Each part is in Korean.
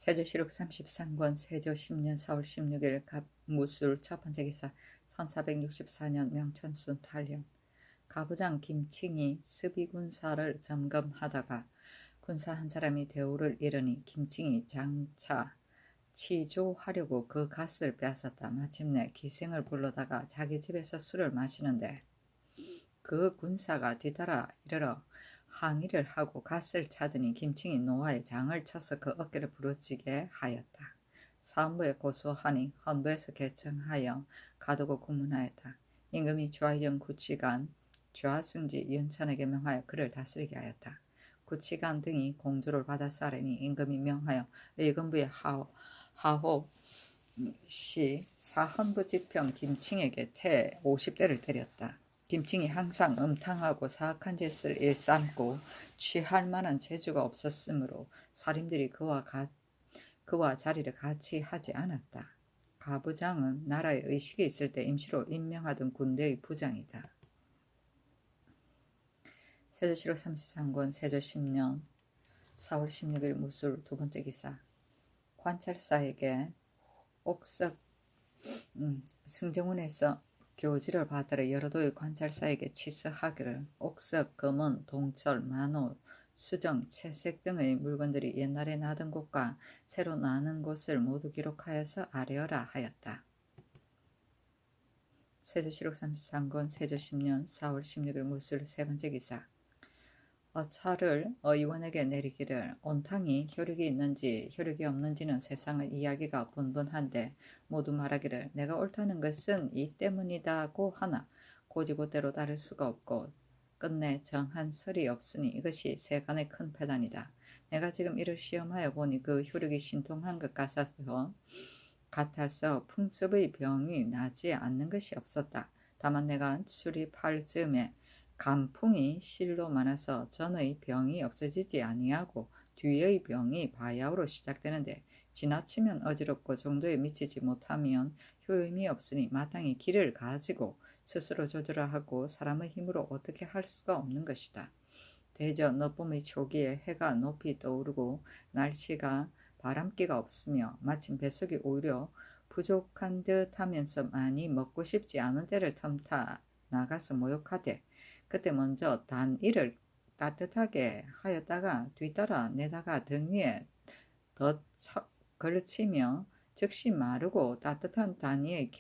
세조실록 33권 세조 10년 4월 16일 갑무술 첫 번째 기사 1464년 명천순 8년 가부장 김칭이 수비군사를 점검하다가 군사 한 사람이 대우를 이르니 김칭이 장차 치조하려고 그 갓을 빼앗았다. 마침내 기생을 불러다가 자기 집에서 술을 마시는데 그 군사가 뒤따라 이르러 항의를 하고 갓을 찾으니 김칭이 노하에 장을 쳐서 그 어깨를 부러지게 하였다. 사헌부에 고소하니 헌부에서 개청하여 가두고 구문하였다. 임금이 좌의정 구치관 좌승지 윤찬에게 명하여 그를 다스리게 하였다. 구치관 등이 공주를 받아서 하려니 임금이 명하여 의금부의 하호시 사헌부 지평 김칭에게 태 50대를 때렸다. 김칭이 항상 음탕하고 사악한 짓을 일삼고 취할 만한 재주가 없었으므로 사림들이 그와 자리를 같이 하지 않았다. 가부장은 나라에 의식이 있을 때 임시로 임명하던 군대의 부장이다. 세조실록 33권 세조 10년 4월 16일 무술 두 번째 기사 관찰사에게 옥석 승정원에서 교지를 받으러 여러 도의 관찰사에게 치서하기를 옥석, 금은, 동철, 만호, 수정, 채색 등의 물건들이 옛날에 나던 곳과 새로 나는 곳을 모두 기록하여서 아뢰어라 하였다. 세조실록 33권 세조 10년 4월 16일 무술 세 번째 기사 어차를 의원에게 내리기를 온탕이 효력이 있는지 효력이 없는지는 세상의 이야기가 분분한데 모두 말하기를 내가 옳다는 것은 이 때문이다고 하나 고지고대로 다를 수가 없고 끝내 정한 설이 없으니 이것이 세간의 큰 패단이다. 내가 지금 이를 시험하여 보니 그 효력이 신통한 것 같아서 풍습의 병이 나지 않는 것이 없었다. 다만 내가 출입할 즈음에 간풍이 실로 많아서 전의 병이 없어지지 아니하고 뒤의 병이 바야흐로 시작되는데 지나치면 어지럽고 정도에 미치지 못하면 효임이 없으니 마땅히 기를 가지고 스스로 조절하고 사람의 힘으로 어떻게 할 수가 없는 것이다. 대저 늦봄의 초기에 해가 높이 떠오르고 날씨가 바람기가 없으며 마침 뱃속이 오히려 부족한 듯 하면서 많이 먹고 싶지 않은 때를 틈타 나가서 모욕하되 그때 먼저 단일을 따뜻하게 하였다가 뒤따라 내다가 등 위에 걸치며 즉시 마르고 따뜻한 단위의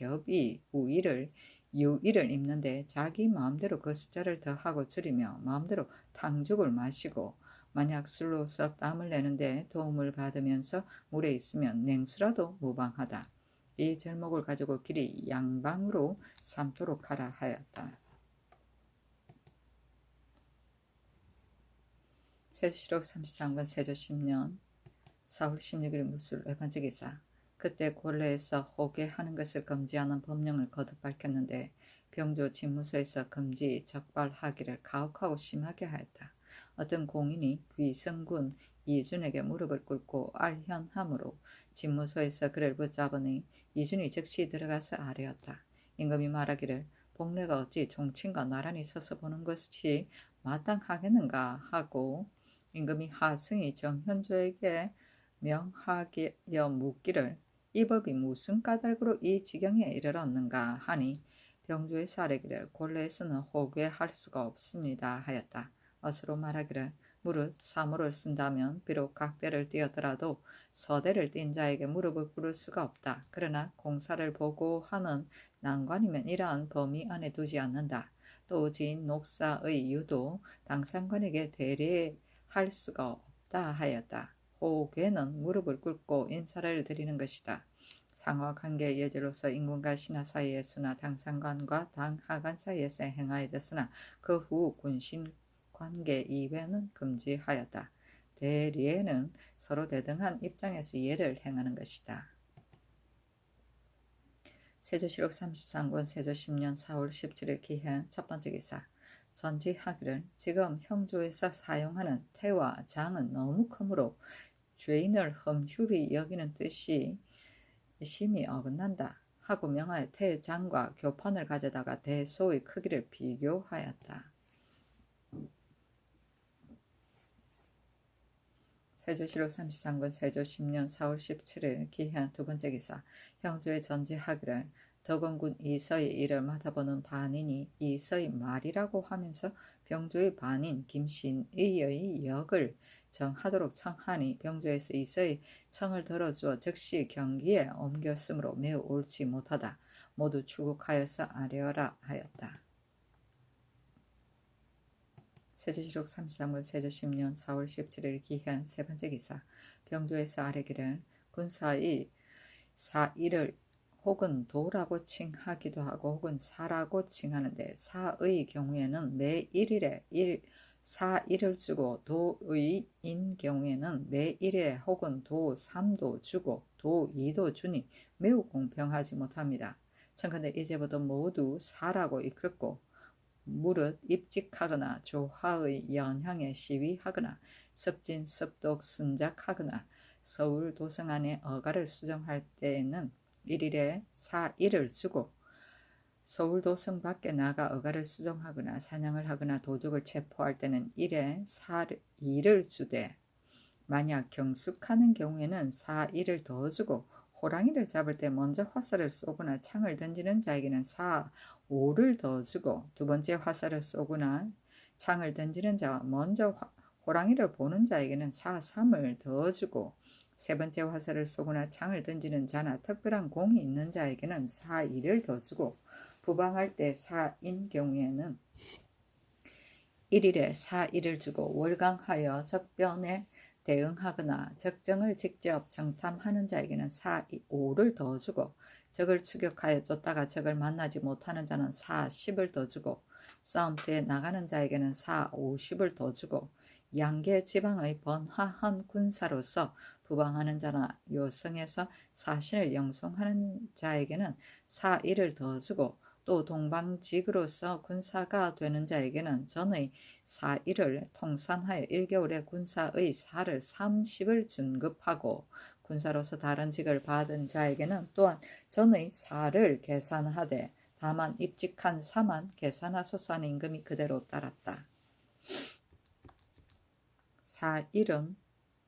유의를 입는데 자기 마음대로 그 숫자를 더하고 줄이며 마음대로 탕죽을 마시고 만약 술로서 땀을 내는데 도움을 받으면서 물에 있으면 냉수라도 무방하다. 이 절목을 가지고 길이 양방으로 삼도록 하라 하였다. 세조실록 33권 세조 10년 4월 16일 무술 네 번째 기사 그때 궐레에서 호계하는 것을 금지하는 법령을 거듭 밝혔는데 병조 집무소에서 금지 적발하기를 가혹하고 심하게 하였다. 어떤 공인이 귀성군 이준에게 무릎을 꿇고 알현함으로 집무소에서 그를 붙잡으니 이준이 즉시 들어가서 아뢰었다. 임금이 말하기를 복례가 어찌 종친과 나란히 서서 보는 것이 마땅하겠는가 하고 임금이 하승이 정현조에게 명하여 묻기를 이 법이 무슨 까닭으로 이 지경에 이르렀는가 하니 병조에서 아뢰기를 궐레에서는 호괴할 수가 없습니다 하였다. 어스로 말하기를 무릇 사무를 쓴다면 비록 각대를 띄었더라도 서대를 띈 자에게 무릎을 꿇을 수가 없다. 그러나 공사를 보고하는 난관이면 이러한 범위 안에 두지 않는다. 또 지인 녹사의 유도 당상관에게 대리할 수가 없다 하였다. 호괴는 무릎을 꿇고 인사를 드리는 것이다. 상하 관계의 예제로서 인군과 신하 사이에서나 당상관과 당하관 사이에서 행하여졌으나 그 후 군신 관계 이외는 금지하였다. 대리에는 서로 대등한 입장에서 예를 행하는 것이다. 세조실록 33권 세조 10년 4월 17일 기해 첫 번째 기사 전지하기를 지금 형조에서 사용하는 태와 장은 너무 크므로 죄인을 흠휼히 여기는 뜻이 심히 어긋난다 하고 명하여 태장과 교판을 가져다가 대소의 크기를 비교하였다. 세조실록 33권 세조 10년 4월 17일 기한 두 번째 기사. 형조에 전지하기를 덕원군 이서의 일을 맡아보는 반인이 이서의 말이라고 하면서 병조의 반인 김신의의 역을 정하도록 청하니 병조에서 이서의 청을 들어주어 즉시 경기에 옮겼으므로 매우 옳지 못하다. 모두 추국하여서 아뢰어라 하였다. 세조실록 33권 세조 10년 4월 17일 기한 세 번째 기사. 병조에서 아뢰기를 군사의 사일을 혹은 도라고 칭하기도 하고 혹은 사라고 칭하는데 사의 경우에는 매 1일에 사일을 주고 도의인 경우에는 매 1일에 혹은 도 3도 주고 도 2도 주니 매우 공평하지 못합니다. 청컨대 이제부터 모두 사라고 이끌고 무릇 입직하거나 조화의 연향에 시위하거나 습진 습독 순작하거나 서울 도성 안에 어가를 수정할 때에는 1일에 사일을 주고 서울 도성 밖에 나가 어가를 수정하거나 사냥을 하거나 도적을 체포할 때는 1에 사일을 주되 만약 경숙하는 경우에는 사일을 더 주고 호랑이를 잡을 때 먼저 화살을 쏘거나 창을 던지는 자에게는 4~5를 더 주고 두 번째 화살을 쏘거나 창을 던지는 자와 먼저 호랑이를 보는 자에게는 4~3을 더 주고 세 번째 화살을 쏘거나 창을 던지는 자나 특별한 공이 있는 자에게는 4~2를 더 주고 부방할 때 4인 경우에는 1일에 4일을 주고 월강하여 적변에 대응하거나 적정을 직접 정탐하는 자에게는 4~5를 더 주고 적을 추격하여 쫓다가 적을 만나지 못하는 자는 4~10을 더 주고 싸움터에 나가는 자에게는 4~50을 더 주고 양계 지방의 번화한 군사로서 부방하는 자나 요성에서 사신을 영송하는 자에게는 4일을 더 주고 또 동방직으로서 군사가 되는 자에게는 전의 4일을 통산하여 1개월에 군사의 사를 30을 준급하고 군사로서 다른 직을 받은 자에게는 또한 전의 사를 계산하되 다만 입직한 사만 계산하소서 하는 임금이 그대로 따랐다. 4일은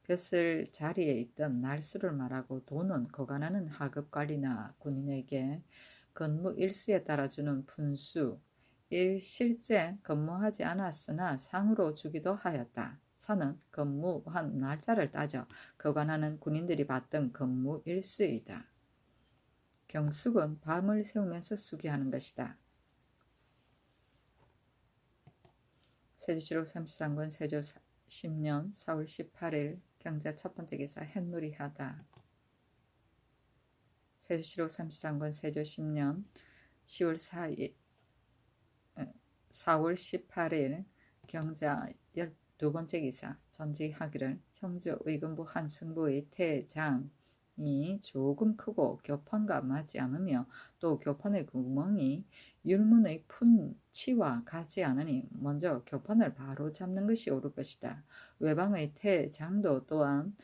벼슬 자리에 있던 날수를 말하고 도는 거간하는 하급관리나 군인에게 근무 일수에 따라 주는 분수, 실제 근무하지 않았으나 상으로 주기도 하였다. 사는 근무한 날짜를 따져 거간하는 군인들이 받던 근무 일수이다. 경숙은 밤을 새우면서 수기하는 것이다. 세조실록 33권 세조 10년 4월 18일 경자 첫 번째 기사. 햇놀이하다. 세조실록 33권 세조 10년 10월 4월 18일 경자 12번째 기사. 전지하기를 형조 의금부 한승부의 태장이 조금 크고 교판과 맞지 않으며 또 교판의 구멍이 율문의 푼치와 같지 않으니 먼저 교판을 바로 잡는 것이 옳을 것이다. 외방의 태장도 또한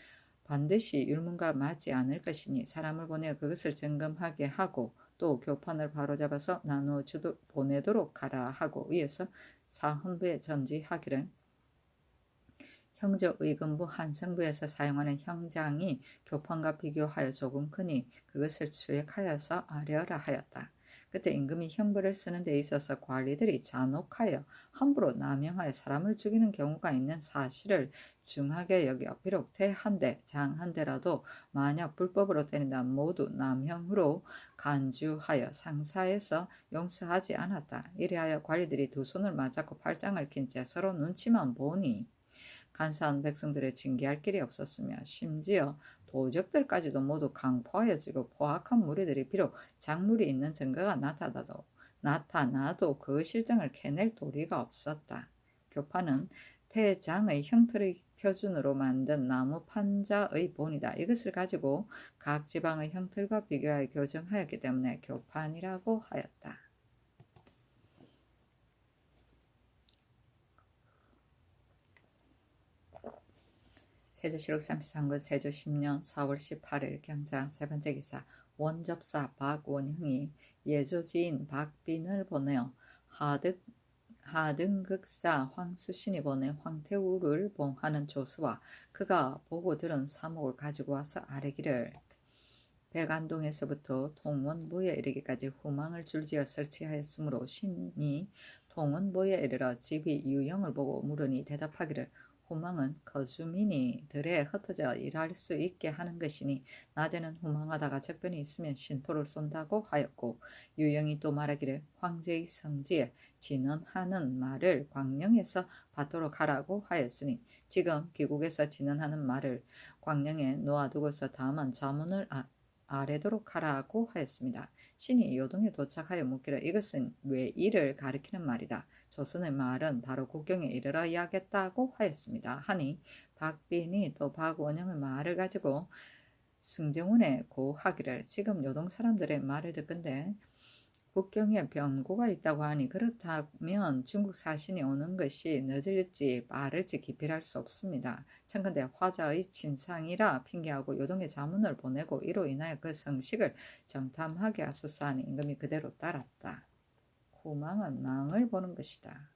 반드시 율문과 맞지 않을 것이니 사람을 보내어 그것을 점검하게 하고 또 교판을 바로잡아서 나누어 보내도록 하라 하고 위에서 사헌부에 전지하기를 형조 의금부 한성부에서 사용하는 형장이 교판과 비교하여 조금 크니 그것을 추액하여서 아뢰어라 하였다. 그때 임금이 형벌을 쓰는 데 있어서 관리들이 잔혹하여 함부로 남용하여 사람을 죽이는 경우가 있는 사실을 중하게 여겨 비록 대 한 대, 장 한 대라도 만약 불법으로 때린다 모두 남형으로 간주하여 상사에서 용서하지 않았다. 이래하여 관리들이 두 손을 맞잡고 팔짱을 낀 채 서로 눈치만 보니 간사한 백성들을 징계할 길이 없었으며 심지어 도적들까지도 모두 강포하여지고 포악한 무리들이 비록 작물이 있는 증거가 나타나도 그 실정을 캐낼 도리가 없었다. 교판은 태장의 형틀의 표준으로 만든 나무 판자의 본이다. 이것을 가지고 각 지방의 형틀과 비교하여 교정하였기 때문에 교판이라고 하였다. 세조실록 33권 세조 10년 4월 18일 경자 세 번째 기사. 원접사 박원형이 예조지인 박빈을 보내어 하등극사 황수신이 보낸 황태우를 봉하는 조서와 그가 보고 들은 사목을 가지고 와서 아뢰기를 백안동에서부터 통원보에 이르기까지 후망을 줄지어 설치하였으므로 신이 통원보에 이르러 집이 유영을 보고 물으니 대답하기를 후망은 거주민이 들에 흩어져 일할 수 있게 하는 것이니 낮에는 후망하다가 적변이 있으면 신토를 쏜다고 하였고 유영이 또 말하기를 황제의 성지에 진언하는 말을 광령에서 받도록 하라고 하였으니 지금 귀국에서 진언하는 말을 광령에 놓아두고서 다만 자문을 아래도록 하라고 하였습니다. 신이 요동에 도착하여 묻기를 이것은 왜 이를 가리키는 말이다. 조선의 말은 바로 국경에 이르러야겠다고 하였습니다. 하니 박빈이 또 박원영의 말을 가지고 승정원에 고하기를 지금 요동 사람들의 말을 듣건대 국경에 병고가 있다고 하니 그렇다면 중국 사신이 오는 것이 늦을지 빠를지 기필할 수 없습니다. 청컨대 화자의 친상이라 핑계하고 요동에 자문을 보내고 이로 인하여 그 성식을 정탐하게 하소서 하니 임금이 그대로 따랐다. 후망은 망을 보는 것이다.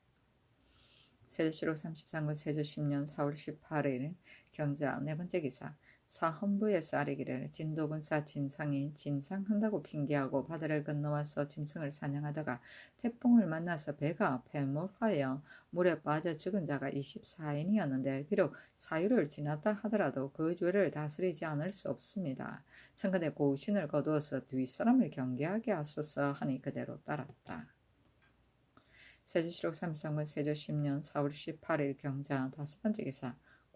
세조실록 33권 세조 10년 4월 18일 경자 네 번째 기사 사헌부에서 아뢰기를 진도군사 진상이 진상한다고 핑계하고 바다를 건너와서 짐승을 사냥하다가 태풍을 만나서 배가 패몰하여 물에 빠져 죽은 자가 24인이었는데 비록 사유를 지났다 하더라도 그 죄를 다스리지 않을 수 없습니다. 청컨대 고신을 거두어서 뒷사람을 경계하게 하소서 하니 그대로 따랐다. 세조실록 33권 세조 10년 4월 18일 경자 다섯 번째 기사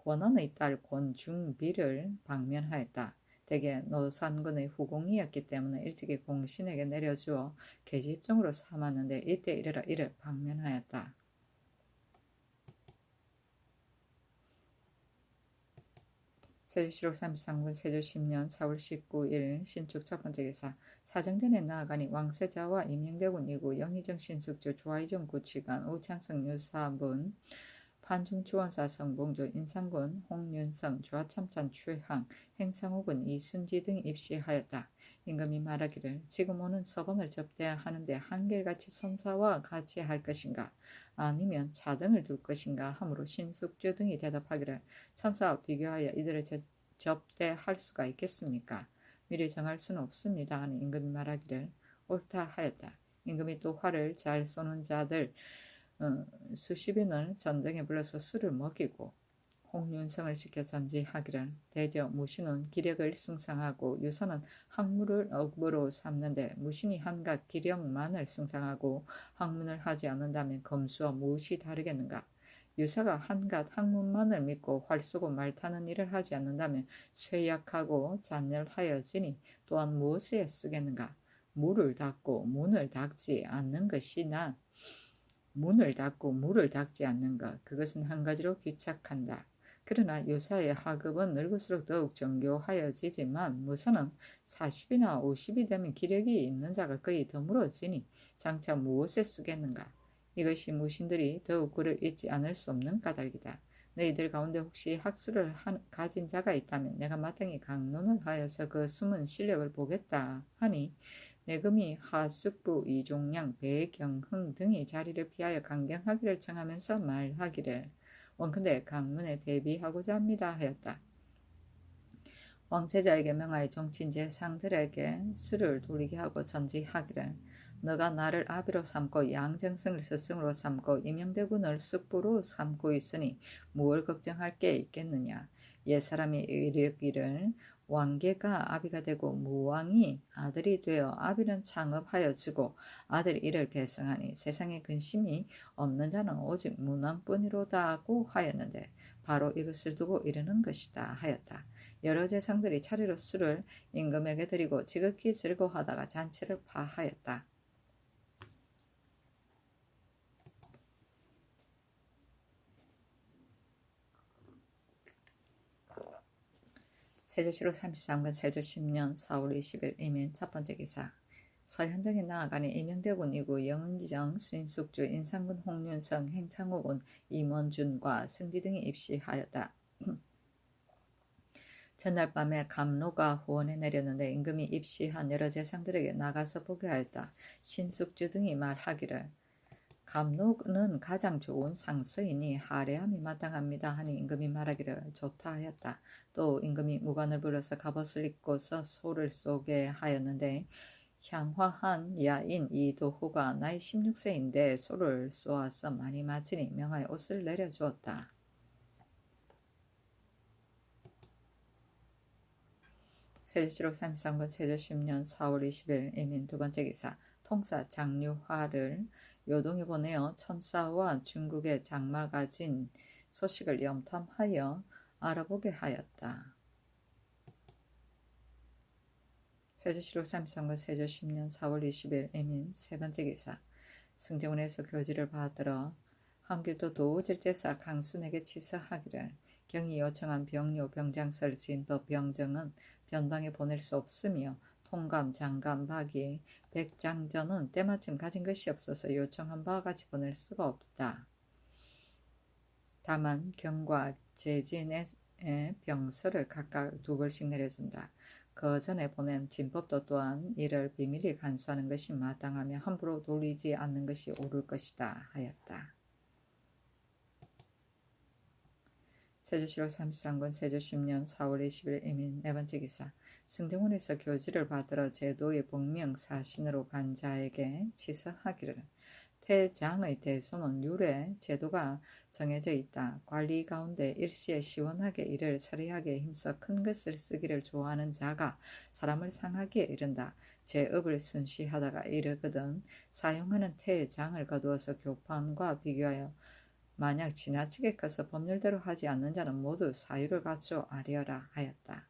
권한의 딸 권중비를 방면하였다. 대개 노산군의 후궁이었기 때문에 일찍이 공신에게 내려주어 계집종으로 삼았는데 이때 이르러 이를 방면하였다. 세조실록 33권 세조 10년 4월 19일 신축 첫 번째 기사 사정전에 나아가니 왕세자와 임행대군 이구 영의정 신숙주 조아이정 구치관 우찬성 유사분 판중추원사 성봉조 인상군 홍윤성 좌참찬 최항 행상욱은 이순지 등 입시하였다. 임금이 말하기를 지금 오는 서방을 접대하는데 한결같이 선사와 같이 할 것인가 아니면 차등을 둘 것인가 하므로 신숙주 등이 대답하기를 천사와 비교하여 이들을 접대할 수가 있겠습니까? 미리 정할 수는 없습니다 하니 임금이 말하기를 옳다 하였다. 임금이 또 활을 잘 쏘는 자들 수십인을 전등에 불러서 술을 먹이고 홍윤성을 시켜 전지하기를 대저 무신은 기력을 승상하고 유사는 학문을 업으로 삼는데 무신이 한갓 기력만을 승상하고 학문을 하지 않는다면 검수와 무엇이 다르겠는가? 유사가 한갓 학문만을 믿고 활 쏘고 말 타는 일을 하지 않는다면 쇠약하고 잔열하여지니 또한 무엇에 쓰겠는가? 물을 닫고 문을 닫지 않는 것이나 문을 닫고 물을 닫지 않는 것, 그것은 한 가지로 귀착한다. 그러나 유사의 하급은 늙을수록 더욱 정교하여지지만 무사는 40이나 50이 되면 기력이 있는 자가 거의 드물어지니 장차 무엇에 쓰겠는가. 이것이 무신들이 더욱 그를 잊지 않을 수 없는 까닭이다. 너희들 가운데 혹시 학술을 가진 자가 있다면 내가 마땅히 강론을 하여서 그 숨은 실력을 보겠다 하니 내금이 하숙부 이종량 배경흥 등이 자리를 피하여 강경하기를 청하면서 말하기를 원컨대 강문에 대비하고자 합니다 하였다. 왕세자에게 명하여 종친 제상들에게 수를 돌리게 하고 전지하기를 너가 나를 아비로 삼고 양정승을 스승으로 삼고 임영대군을 숙부로 삼고 있으니 무엇 걱정할 게 있겠느냐. 옛사람이 이르기를 왕계가 아비가 되고 무왕이 아들이 되어 아비는 창업하여 주고 아들이 이를 계승하니 세상에 근심이 없는 자는 오직 문왕뿐이로다고 하였는데 바로 이것을 두고 이르는 것이다 하였다. 여러 재상들이 차례로 술을 임금에게 드리고 지극히 즐거워하다가 잔치를 파하였다. 세조실록 33권 세조 10년 4월 20일 이민 첫 번째 기사 서현정에 나아가니 임영대군 이구 영의정 신숙주 인상군 홍윤성 행창욱은 임원준과 승지 등이 입시하였다. 전날 밤에 감로가 후원에 내렸는데 임금이 입시한 여러 재상들에게 나가서 보게 하였다. 신숙주 등이 말하기를 감독은 가장 좋은 상서이니 할애함이 마땅합니다 하니 임금이 말하기를 좋다 하였다. 또 임금이 무관을 불러서 갑옷을 입고서 소를 쏘게 하였는데 향화한 야인 이도후가 나이 16세인데 소를 쏘아서 많이 맞으니 명하여 옷을 내려주었다. 세조실록 33권 세조 10년 4월 20일 이민 두 번째 기사 통사 장류화를 요동에 보내어 천사와 중국의 장마가 진 소식을 염탐하여 알아보게 하였다. 세조실록 33권 세조 10년 4월 20일 이민 세 번째 기사 승정원에서 교지를 받들어 한길도 도우질제사 강순에게 치서하기를 경이 요청한 병료 병장설 진법 병정은 변방에 보낼 수 없으며 통감, 장감, 박이, 백장전은 때마침 가진 것이 없어서 요청한 바와 같이 보낼 수가 없다. 다만 경과 제진의 병서를 각각 2벌씩 내려준다. 그 전에 보낸 진법도 또한 이를 비밀히 간수하는 것이 마땅하며 함부로 돌리지 않는 것이 옳을 것이다 하였다. 세조실록 33권 세조 10년 4월 20일 이민 네 번째 기사 승정원에서 교지를 받들어 제도의 복명 사신으로 간 자에게 치서하기를 태장의 대소는 율에 제도가 정해져 있다. 관리 가운데 일시에 시원하게 일을 처리하기에 힘써 큰 것을 쓰기를 좋아하는 자가 사람을 상하기에 이른다. 제업을 순시하다가 이르거든 사용하는 태장을 거두어서 교판과 비교하여 만약 지나치게 커서 법률대로 하지 않는 자는 모두 사유를 갖추어 아리어라 하였다.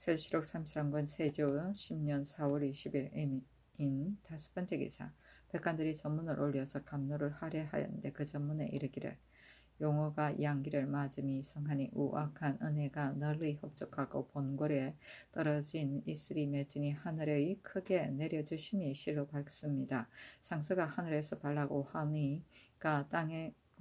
세조실록 33권 세조 10년 4월 20일 인 다섯 번째 기사 백관들이 전문을 올려서 감로를 할애하였는데 그 전문에 이르기를 용어가 양기를 맞음이 성하니 우악한 은혜가 널리 흡족하고 본골에 떨어진 이슬이 맺으니 하늘의 크게 내려주심이 실로 밝습니다. 상서가 하늘에서 발라고 하니가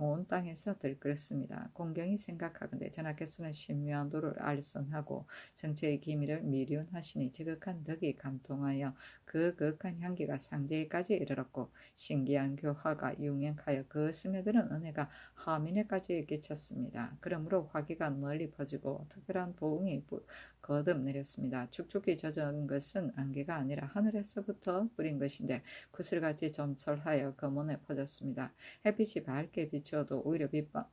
온 땅에서 들끓습니다. 공경이 생각하건대 전하께서는 신묘한 도를 알선하고 정체의 기미를 미련하시니 지극한 덕이 감통하여 그 극한 향기가 상제에까지 이르렀고 신기한 교화가 융행하여 그 스며드는 은혜가 하민에까지 끼쳤습니다. 그러므로 화기가 널리 퍼지고 특별한 보응이 거듭 내렸습니다. 축축히 젖은 것은 안개가 아니라 하늘에서부터 뿌린 것인데 구슬같이 점철하여 거문에 퍼졌습니다. 햇빛이 밝게 비추어도 오히려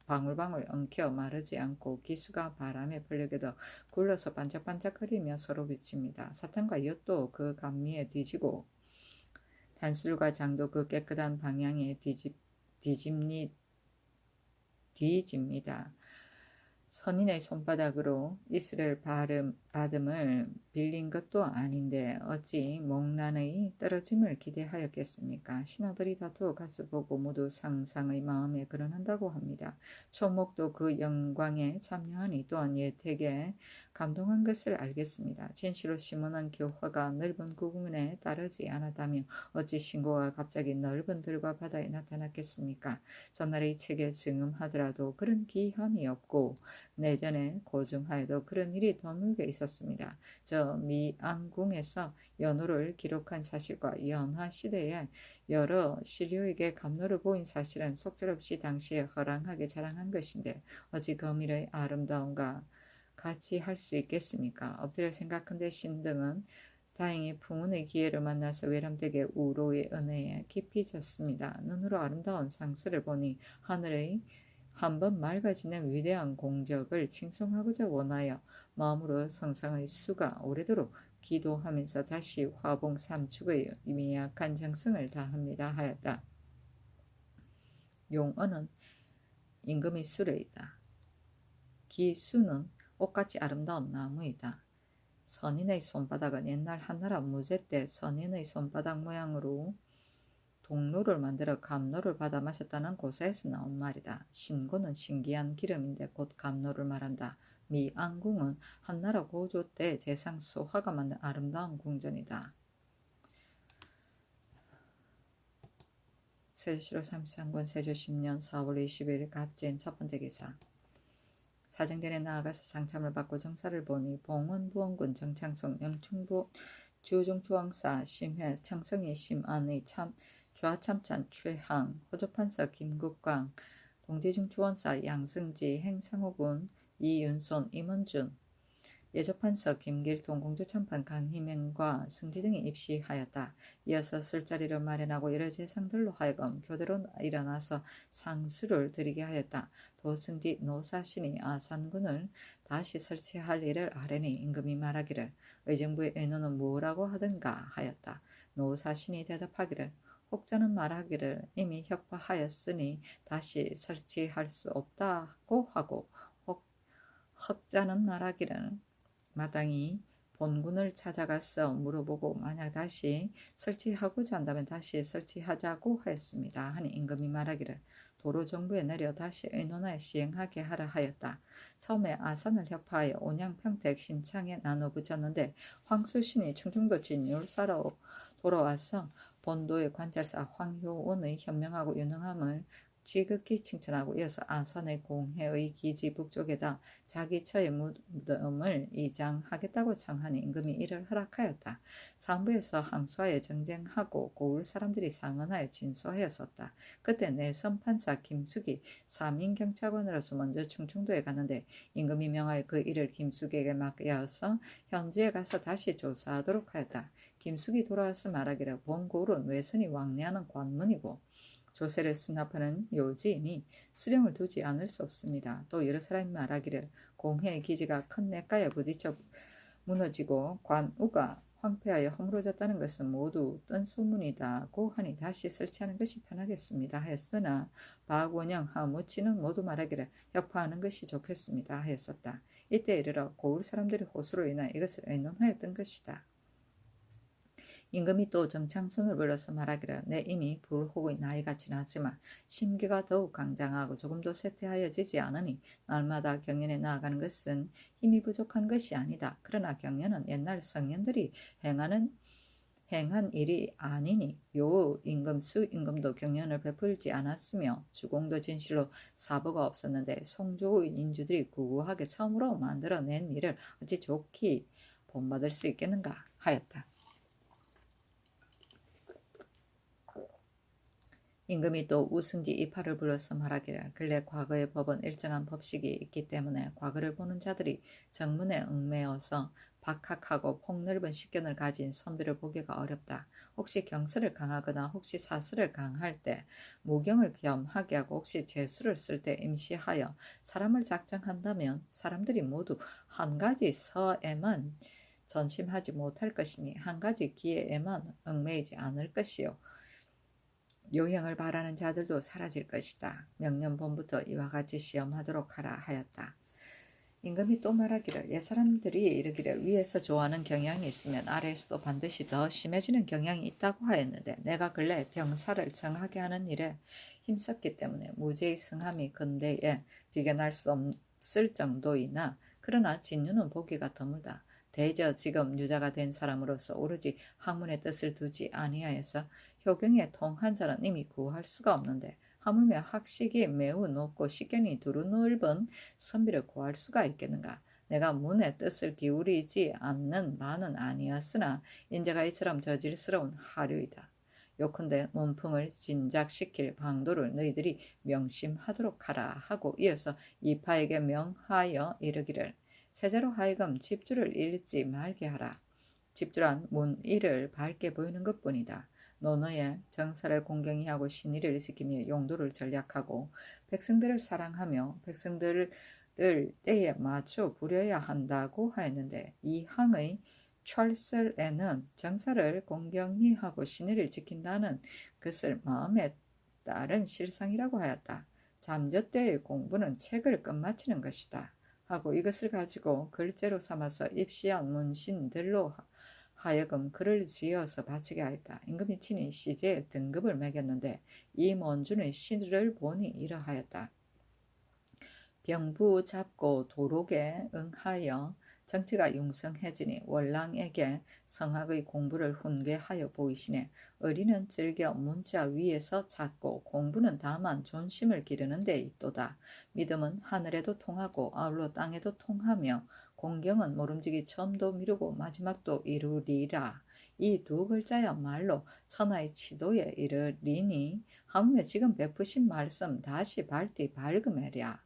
방울방울 엉켜 마르지 않고 기수가 바람에 풀려게도 굴러서 반짝반짝거리며 서로 비칩니다. 사탄과 엿도 그 감미에 뒤지고 단술과 장도 그 깨끗한 방향에 뒤집니다. 선인의 손바닥으로 이스라엘 받음을 빌린 것도 아닌데 어찌 목란의 떨어짐을 기대하였겠습니까? 신하들이 다투어 가서 보고 모두 상상의 마음에 그러한다고 합니다. 초목도 그 영광에 참여하니 또한 예택에 감동한 것을 알겠습니다. 진시로 심원한 교화가 넓은 구문에 따르지 않았다며 어찌 신고가 갑자기 넓은 들과 바다에 나타났겠습니까? 전날의 책에 증음하더라도 그런 기함이 없고 내전에 고증하여도 그런 일이 드물게 있었습니다. 저 미안궁에서 연호를 기록한 사실과 연하 시대에 여러 신료에게 감로를 보인 사실은 속절없이 당시에 허랑하게 자랑한 것인데 어찌 거밀의 아름다움과 같이 할 수 있겠습니까? 엎드려 생각한데 신등은 다행히 풍운의 기회를 만나서 외람되게 우로의 은혜에 깊이 졌습니다. 눈으로 아름다운 상스를 보니 하늘의 한번 맑아지는 위대한 공적을 칭송하고자 원하여 마음으로 성상의 수가 오래도록 기도하면서 다시 화봉 삼축의 미약한 정성을 다합니다 하였다. 용어는 임금의 수레이다. 기수는 옷같이 아름다운 나무이다. 선인의 손바닥은 옛날 한나라 무제 때 선인의 손바닥 모양으로 동로를 만들어 감로를 받아 마셨다는 고사에서 나온 말이다. 신고는 신기한 기름인데 곧 감로를 말한다. 미안궁은 한나라 고조 때 제상 소화가 만든 아름다운 궁전이다. 세조실록 33권 세조 10년 4월 20일 갑진 첫 번째 기사 사정전에 나아가서 상참을 받고 정사를 보니 봉원 부원군 정창성 영충부 주중주왕사 심해 청성이 심안의 좌참찬 최항 호조판서 김국광 동지중주원사 양승지 행상호군 이윤손 임원준 예조판서 김길동 공주참판 강희명과 승지 등이 입시하였다. 이어서 술자리를 마련하고 여러 재상들로 하여금 교대로 일어나서 상수를 드리게 하였다. 도승지 노사신이 아산군을 다시 설치할 일을 아뢰니 임금이 말하기를 의정부의 의논은 뭐라고 하든가 하였다. 노사신이 대답하기를 혹자는 말하기를 이미 혁파하였으니 다시 설치할 수 없다고 하고 흑자는 말하기를 마땅히 본군을 찾아가서 물어보고 만약 다시 설치하고자 한다면 다시 설치하자고 하였습니다. 하니 임금이 말하기를 도로 정부에 내려 다시 의논하여 시행하게 하라 하였다. 처음에 아산을 혁파하여 온양, 평택, 신창에 나눠 붙였는데 황수신이 충청도 진율사로 돌아와서 본도의 관찰사 황효원의 현명하고 유능함을 지극히 칭찬하고 이어서 아산의 공회의 기지 북쪽에다 자기 처의 무덤을 이장하겠다고 청하니 임금이 이를 허락하였다. 상부에서 항소하여 정쟁하고 고을 사람들이 상언하여 진소하였었다. 그때 내선판사 김숙이 사민경찰관으로서 먼저 충청도에 갔는데 임금이 명하여 그 일을 김숙에게 맡겨서 현지에 가서 다시 조사하도록 하였다. 김숙이 돌아와서 말하기를 본 고을은 외선이 왕래하는 관문이고 조세를 수납하는 요지이니 수령을 두지 않을 수 없습니다. 또 여러 사람이 말하기를 공회의 기지가 큰 냇가에 부딪혀 무너지고 관우가 황폐하여 허물어졌다는 것은 모두 뜬 소문이다고 하니 다시 설치하는 것이 편하겠습니다 하였으나 박원영, 하무치는 모두 말하기를 혁파하는 것이 좋겠습니다 하였었다. 이때 이르러 고을 사람들이 호소로 인하 이것을 의논하였던 것이다. 임금이 또 정창선을 불러서 말하기를 내 이미 불호의 나이가 지났지만 심기가 더욱 강장하고 조금도 쇠퇴하여지지 않으니 날마다 경연에 나아가는 것은 힘이 부족한 것이 아니다. 그러나 경연은 옛날 성년들이 행한 일이 아니니 요 임금 수 임금도 경연을 베풀지 않았으며 주공도 진실로 사보가 없었는데 송조의 인주들이 구구하게 처음으로 만들어낸 일을 어찌 좋게 본받을 수 있겠는가 하였다. 임금이 또 우승지 이파를 불러서 말하기를 근래 과거의 법은 일정한 법식이 있기 때문에 과거를 보는 자들이 정문에 얽매여서 박학하고 폭넓은 식견을 가진 선비를 보기가 어렵다. 혹시 경서를 강하거나 혹시 사설을 강할 때 무경을 겸하게 하고 혹시 재수를 쓸 때 임시하여 사람을 작정한다면 사람들이 모두 한 가지 서에만 전심하지 못할 것이니 한 가지 기회에만 얽매이지 않을 것이요. 요행을 바라는 자들도 사라질 것이다. 명년본부터 이와 같이 시험하도록 하라 하였다. 임금이 또 말하기를 옛사람들이 이르기를 위에서 좋아하는 경향이 있으면 아래에서도 반드시 더 심해지는 경향이 있다고 하였는데 내가 근래 병사를 정하게 하는 일에 힘썼기 때문에 무죄의 승함이 근대에 비견할 수 없을 정도이나 그러나 진유는 보기가 드물다. 대저 지금 유자가 된 사람으로서 오로지 학문의 뜻을 두지 아니하여서 효경에 통한 자는 이미 구할 수가 없는데 하물며 학식이 매우 높고 식견이 두루 넓은 선비를 구할 수가 있겠는가. 내가 문의 뜻을 기울이지 않는 바는 아니었으나 인자가 이처럼 저질스러운 하류이다. 요컨대 문풍을 진작시킬 방도를 너희들이 명심하도록 하라 하고 이어서 이파에게 명하여 이르기를 세자로 하여금 집주를 읽지 말게 하라. 집주란 문일을 밝게 보이는 것뿐이다. 논어에 정사를 공경히 하고 신의를 지키며 용도를 전략하고 백성들을 사랑하며 백성들을 때에 맞춰 부려야 한다고 하였는데 이 항의 철설에는 정사를 공경히 하고 신의를 지킨다는 것을 마음에 따른 실상이라고 하였다. 잠저 때의 공부는 책을 끝마치는 것이다. 하고 이것을 가지고 글재로 삼아서 입시한 문신들로 하여금 글을 지어서 바치게 하였다. 임금이 친히 시제에 등급을 매겼는데 이 먼준의 시를 보니 이러하였다. 병부 잡고 도록에 응하여 정치가 융성해지니 월랑에게 성학의 공부를 훈계하여 보이시네. 의리는 즐겨 문자 위에서 찾고 공부는 다만 존심을 기르는 데 있도다. 믿음은 하늘에도 통하고 아울러 땅에도 통하며 공경은 모름지기 처음도 미루고 마지막도 이루리라. 이 두 글자야말로 천하의 치도에 이르리니 하물며 지금 베푸신 말씀 다시 발디 밝으매랴.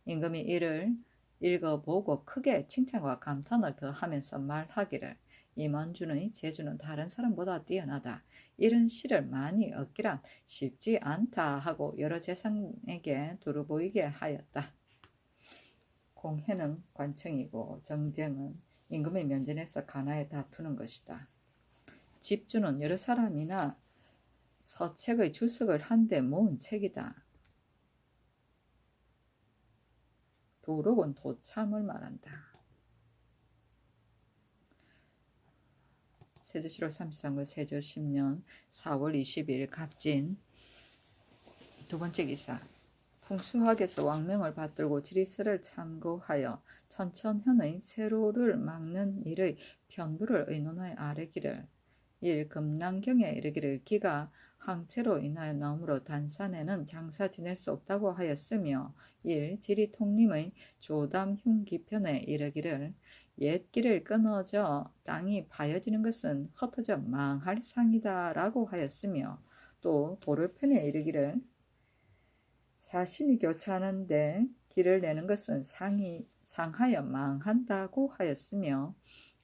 임금이 이를 읽어보고 크게 칭찬과 감탄을 더하면서 말하기를 임원준의 재주는 다른 사람보다 뛰어나다. 이런 시를 많이 얻기란 쉽지 않다 하고 여러 재상에게 두루 보이게 하였다. 공해는 관청이고 정쟁은 임금의 면전에서 가나에 다투는 것이다. 집주는 여러 사람이나 서책의 주석을 한데 모은 책이다. 도록은 도참을 말한다. 세조실록 33권 세조 10년 4월 20일 갑진. 두 번째 기사. 풍수학에서 왕명을 받들고 지리스를 참고하여 천천현의 세로를 막는 일의 편부를 의논하여 아뢰기를 1. 금난경에 이르기를 기가 항체로 인하여 나무로 단산에는 장사 지낼 수 없다고 하였으며 1. 지리통림의 조담 흉기편에 이르기를 옛 길을 끊어져 땅이 파여지는 것은 흩어져 망할 상이다 라고 하였으며 또 도르편에 이르기를 자신이 교차하는데 길을 내는 것은 상하여 망한다고 하였으며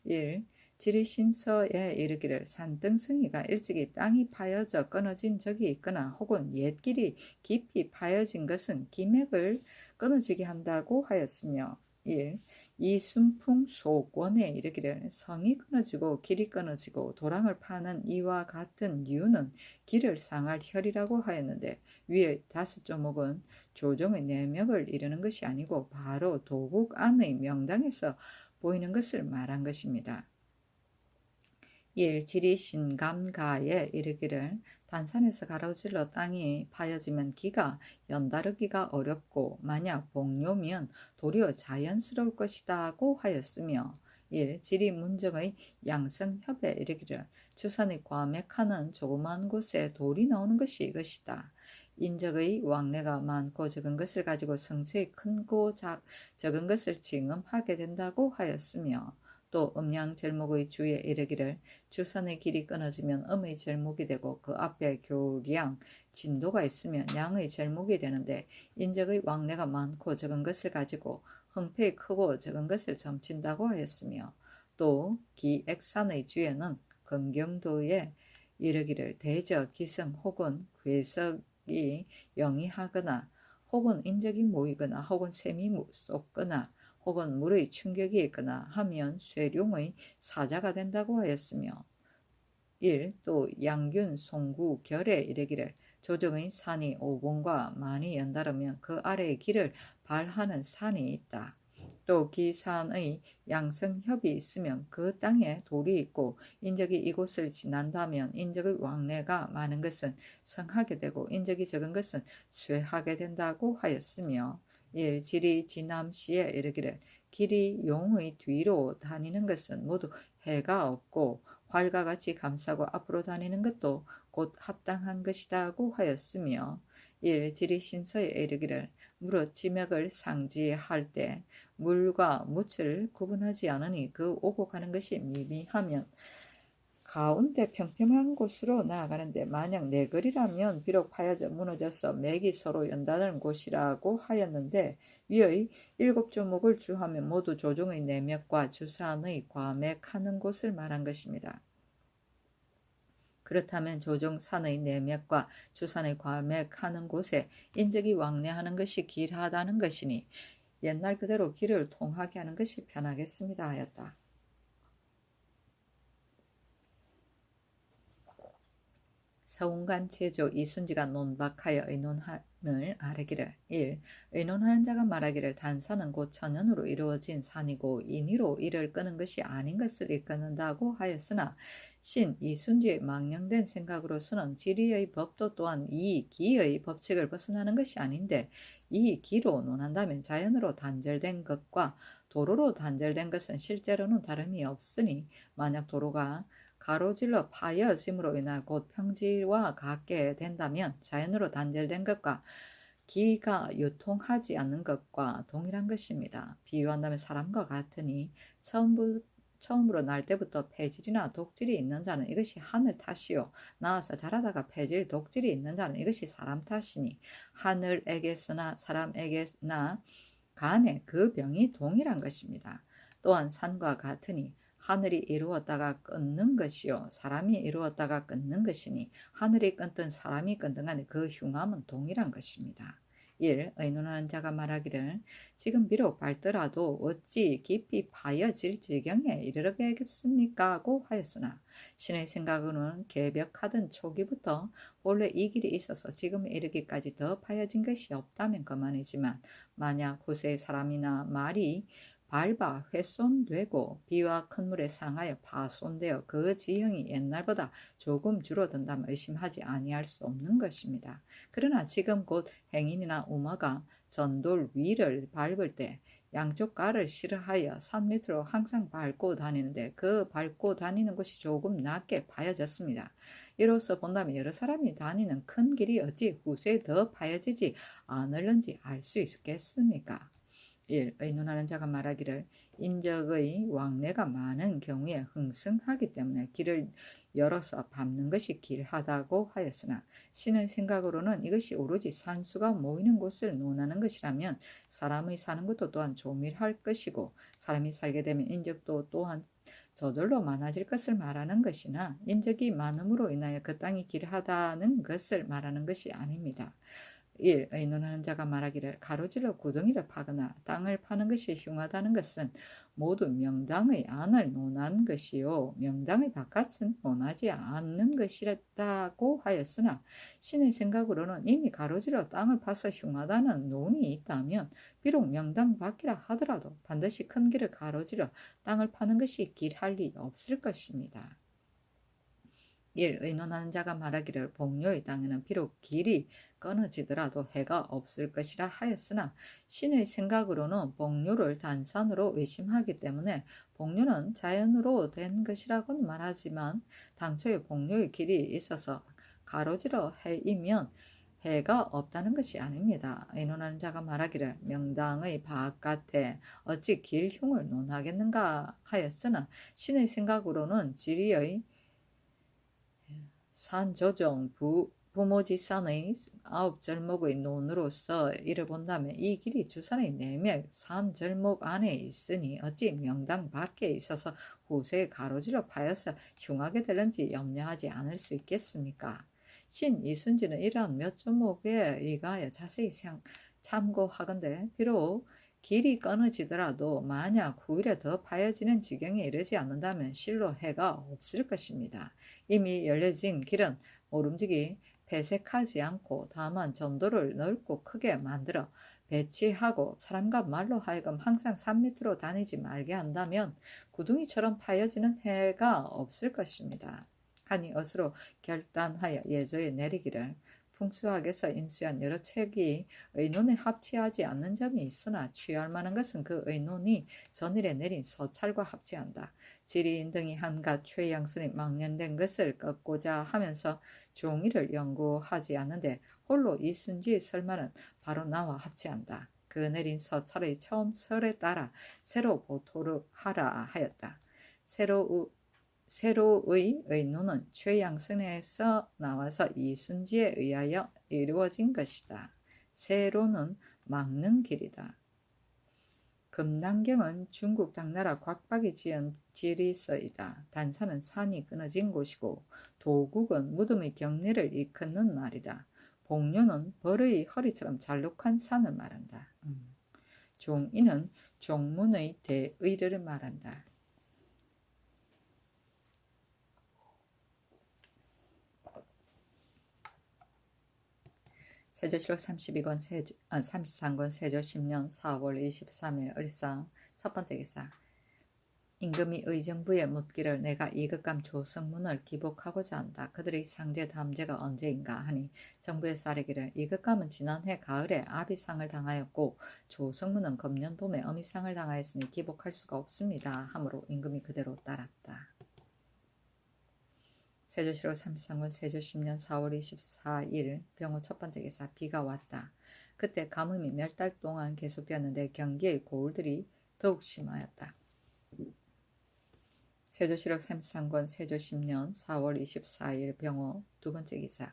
1. 지리신서에 이르기를 산등승이가 일찍이 땅이 파여져 끊어진 적이 있거나 혹은 옛길이 깊이 파여진 것은 기맥을 끊어지게 한다고 하였으며 1. 이순풍소권에 이르기를 성이 끊어지고 길이 끊어지고 도랑을 파는 이와 같은 이유는 길을 상할 혈이라고 하였는데 위의 5조목은 조정의 내맥을 이르는 것이 아니고 바로 도국 안의 명당에서 보이는 것을 말한 것입니다. 1. 지리신감가에 이르기를 단산에서 가로질러 땅이 파여지면 기가 연다르기가 어렵고 만약 복료면 도리어 자연스러울 것이다고 하였으며 1. 지리문정의 양성협에 이르기를 주산의 과맥하는 조그만 곳에 돌이 나오는 것이 이것이다. 인적의 왕래가 많고 적은 것을 가지고 성체의 큰고 적은 것을 징음하게 된다고 하였으며 또 음양절목의 주에 이르기를 주산의 길이 끊어지면 음의 절목이 되고 그 앞에 교량 진도가 있으면 양의 절목이 되는데 인적의 왕래가 많고 적은 것을 가지고 흥패의 크고 적은 것을 점친다고 하였으며 또 기액산의 주에는 금경도에 이르기를 대저 기성 혹은 괴석이 영이하거나 혹은 인적이 모이거나 혹은 샘이 쏟거나 혹은 물의 충격이 있거나 하면 쇠룡의 사자가 된다고 하였으며 1. 또 양균, 송구, 결에 이르기를 조정의 산이 5본과 많이 연다르면 그 아래의 길을 발하는 산이 있다. 또 기산의 양성협이 있으면 그 땅에 돌이 있고 인적이 이곳을 지난다면 인적의 왕래가 많은 것은 성하게 되고 인적이 적은 것은 쇠하게 된다고 하였으며 1. 지리 지남시에 이르기를 길이 용의 뒤로 다니는 것은 모두 해가 없고 활과 같이 감싸고 앞으로 다니는 것도 곧 합당한 것이다고 하였으며 1. 지리신서에 이르기를 무릇 지맥을 상지할 때 물과 묻을 구분하지 않으니 그 오고 가는 것이 미미하면 가운데 평평한 곳으로 나아가는데 만약 내거리라면 비록 파여져 무너져서 맥이 서로 연다는 곳이라고 하였는데 위의 7조목을 주하면 모두 조종의 내맥과 주산의 과맥하는 곳을 말한 것입니다. 그렇다면 조정산의 내맥과 주산의 과맥하는 곳에 인적이 왕래하는 것이 길하다는 것이니 옛날 그대로 길을 통하게 하는 것이 편하겠습니다 하였다. 서운관 제조 이순지가 논박하여 의논함을 아뢰기를 1. 의논하는 자가 말하기를 단산은 곧 천연으로 이루어진 산이고 인위로 이를 끄는 것이 아닌 것을 이끄는다고 하였으나 신 이순지의 망령된 생각으로서는 지리의 법도 또한 이 기의 법칙을 벗어나는 것이 아닌데 이 기로 논한다면 자연으로 단절된 것과 도로로 단절된 것은 실제로는 다름이 없으니 만약 도로가 가로질러 파여짐으로 인하 곧 평지와 같게 된다면 자연으로 단절된 것과 기가 유통하지 않는 것과 동일한 것입니다. 비유한다면 사람과 같으니 처음부터 처음으로 날 때부터 폐질이나 독질이 있는 자는 이것이 하늘 탓이요 나와서 자라다가 폐질 독질이 있는 자는 이것이 사람 탓이니 하늘에게서나 사람에게나 간에 그 병이 동일한 것입니다. 또한 산과 같으니 하늘이 이루었다가 끊는 것이요 사람이 이루었다가 끊는 것이니 하늘이 끊든 사람이 끊든 간에 그 흉함은 동일한 것입니다. 1. 의논하는 자가 말하기를 지금 비록 밟더라도 어찌 깊이 파여질 지경에 이르겠습니까? 하고 하였으나 신의 생각으로는 개벽하던 초기부터 본래 이 길이 있어서 지금 이르기까지 더 파여진 것이 없다면 그만이지만 만약 후세 사람이나 말이 밟아 훼손되고 비와 큰 물에 상하여 파손되어 그 지형이 옛날보다 조금 줄어든다면 의심하지 아니할 수 없는 것입니다. 그러나 지금 곧 행인이나 우마가 전돌 위를 밟을 때 양쪽 갈을 싫어하여 산 밑으로 항상 밟고 다니는데 그 밟고 다니는 곳이 조금 낮게 파여졌습니다. 이로써 본다면 여러 사람이 다니는 큰 길이 어찌 후세에 더 파여지지 않을는지 알 수 있겠습니까? 1. 의논하는 자가 말하기를 인적의 왕래가 많은 경우에 흥승하기 때문에 길을 열어서 밟는 것이 길하다고 하였으나 신의 생각으로는 이것이 오로지 산수가 모이는 곳을 논하는 것이라면 사람의 사는 것도 또한 조밀할 것이고 사람이 살게 되면 인적도 또한 저절로 많아질 것을 말하는 것이나 인적이 많음으로 인하여 그 땅이 길하다는 것을 말하는 것이 아닙니다. 1. 의논하는 자가 말하기를 가로질러 구덩이를 파거나 땅을 파는 것이 흉하다는 것은 모두 명당의 안을 논한 것이요 명당의 바깥은 논하지 않는 것이라고 하였으나 신의 생각으로는 이미 가로질러 땅을 파서 흉하다는 논이 있다면 비록 명당 밖이라 하더라도 반드시 큰 길을 가로질러 땅을 파는 것이 길할 리 없을 것입니다. 1. 의논하는 자가 말하기를 복료의 땅에는 비록 길이 끊어지더라도 해가 없을 것이라 하였으나 신의 생각으로는 복료를 단산으로 의심하기 때문에 복료는 자연으로 된 것이라고는 말하지만 당초에 복료의 길이 있어서 가로질러 해이면 해가 없다는 것이 아닙니다. 의논하는 자가 말하기를 명당의 바깥에 어찌 길흉을 논하겠는가 하였으나 신의 생각으로는 지리의 산조정 부모지산의 9절목의 논으로서 이를 본다면 이 길이 주산의 내맥 3절목 안에 있으니 어찌 명당 밖에 있어서 후세에 가로질러 파여서 흉하게 될는지 염려하지 않을 수 있겠습니까? 신 이순지는 이러한 몇 조목에 의하여 자세히 참고하건대 비록 길이 끊어지더라도 만약 후일에 더 파여지는 지경에 이르지 않는다면 실로 해가 없을 것입니다. 이미 열려진 길은 모름지기 배색하지 않고 다만 전도를 넓고 크게 만들어 배치하고 사람과 말로 하여금 항상 산 밑으로 다니지 말게 한다면 구둥이처럼 파여지는 해가 없을 것입니다. 하니 어스로 결단하여 예조에 내리기를 풍수학에서 인수한 여러 책이 의논에 합치하지 않는 점이 있으나 취할 만한 것은 그 의논이 전일에 내린 서찰과 합치한다. 지리인 등이 한갓 최양선이 망년된 것을 꺾고자 하면서 종이를 연구하지 않는데 홀로 이순지의 설말은 바로 나와 합치한다. 그 내린 서찰의 처음 설에 따라 새로 보토를 하라 하였다. 세로의 의논은 최양선에서 나와서 이순지에 의하여 이루어진 것이다. 세로는 막는 길이다. 금난경은 중국 당나라 곽박이 지은 지리서이다. 단산은 산이 끊어진 곳이고 도국은 무덤의 경내를 일컫는 말이다. 복료는 벌의 허리처럼 잘록한 산을 말한다. 종이는 종문의 대의를 말한다. 세조실록 33권 세조 10년 4월 23일 을상 첫 번째 기사. 임금이 의정부에 묻기를 내가 이극감 조성문을 기복하고자 한다. 그들의 상제 담제가 언제인가 하니 정부에서 아뢰기를 이극감은 지난해 가을에 아비상을 당하였고 조성문은 금년 봄에 어미상을 당하였으니 기복할 수가 없습니다. 하므로 임금이 그대로 따랐다. 세조실록 33권 세조 10년 4월 24일 병호 첫 번째 기사. 비가 왔다. 그때 가뭄이 몇 달 동안 계속되었는데 경기의 고울들이 더욱 심하였다. 세조실록 33권 세조 10년 4월 24일 병호 두 번째 기사.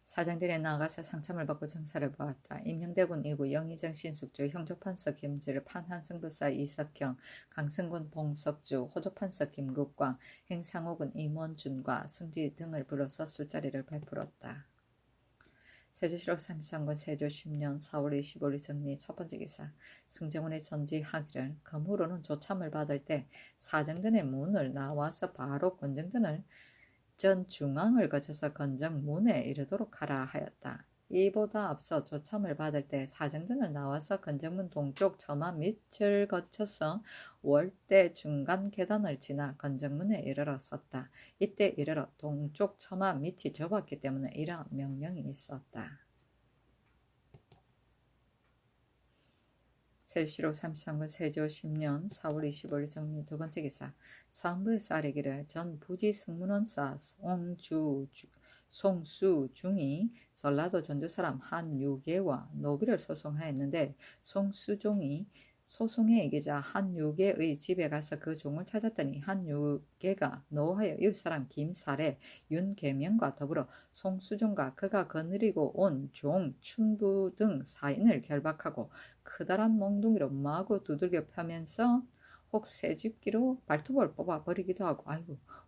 사정전에 나아가서 상참을 받고 정사를 보았다. 임명대군 이구 영의정 신숙주 형조판서 김지를 판한승부사 이석형 강승군 봉석주 호조판서 김국광 행상호군 임원준과 승지 등을 불러서 술자리를 베풀었다. 세조실록 33권 세조 10년 4월 25일 정리 첫 번째 기사. 승정원의 전지하기를 검으로는 조참을 받을 때 사정전의 문을 나와서 바로 권정전을 전 중앙을 거쳐서 건정문에 이르도록 하라 하였다. 이보다 앞서 조참을 받을 때 사정전을 나와서 건정문 동쪽 처마 밑을 거쳐서 월대 중간 계단을 지나 건정문에 이르러 섰다. 이때 이르러 동쪽 처마 밑이 좁았기 때문에 이러한 명령이 있었다. 세조실록 33권 세조 10년 4월 25일 정리 두 번째 기사. 사헌부에서 아뢰기를 전 부지 승문원사 송수중이 전라도 전주사람 한유계와 노비를 소송하였는데 송수종이 소송에 이기자 한유계의 집에 가서 그 종을 찾았더니 한유계가 노하여 이웃사람 김살에 윤계명과 더불어 송수종과 그가 거느리고 온 종 춘부 등 4인을 결박하고 크다란 몽둥이로 마구 두들겨 펴면서 혹 새집기로 발톱을 뽑아 버리기도 하고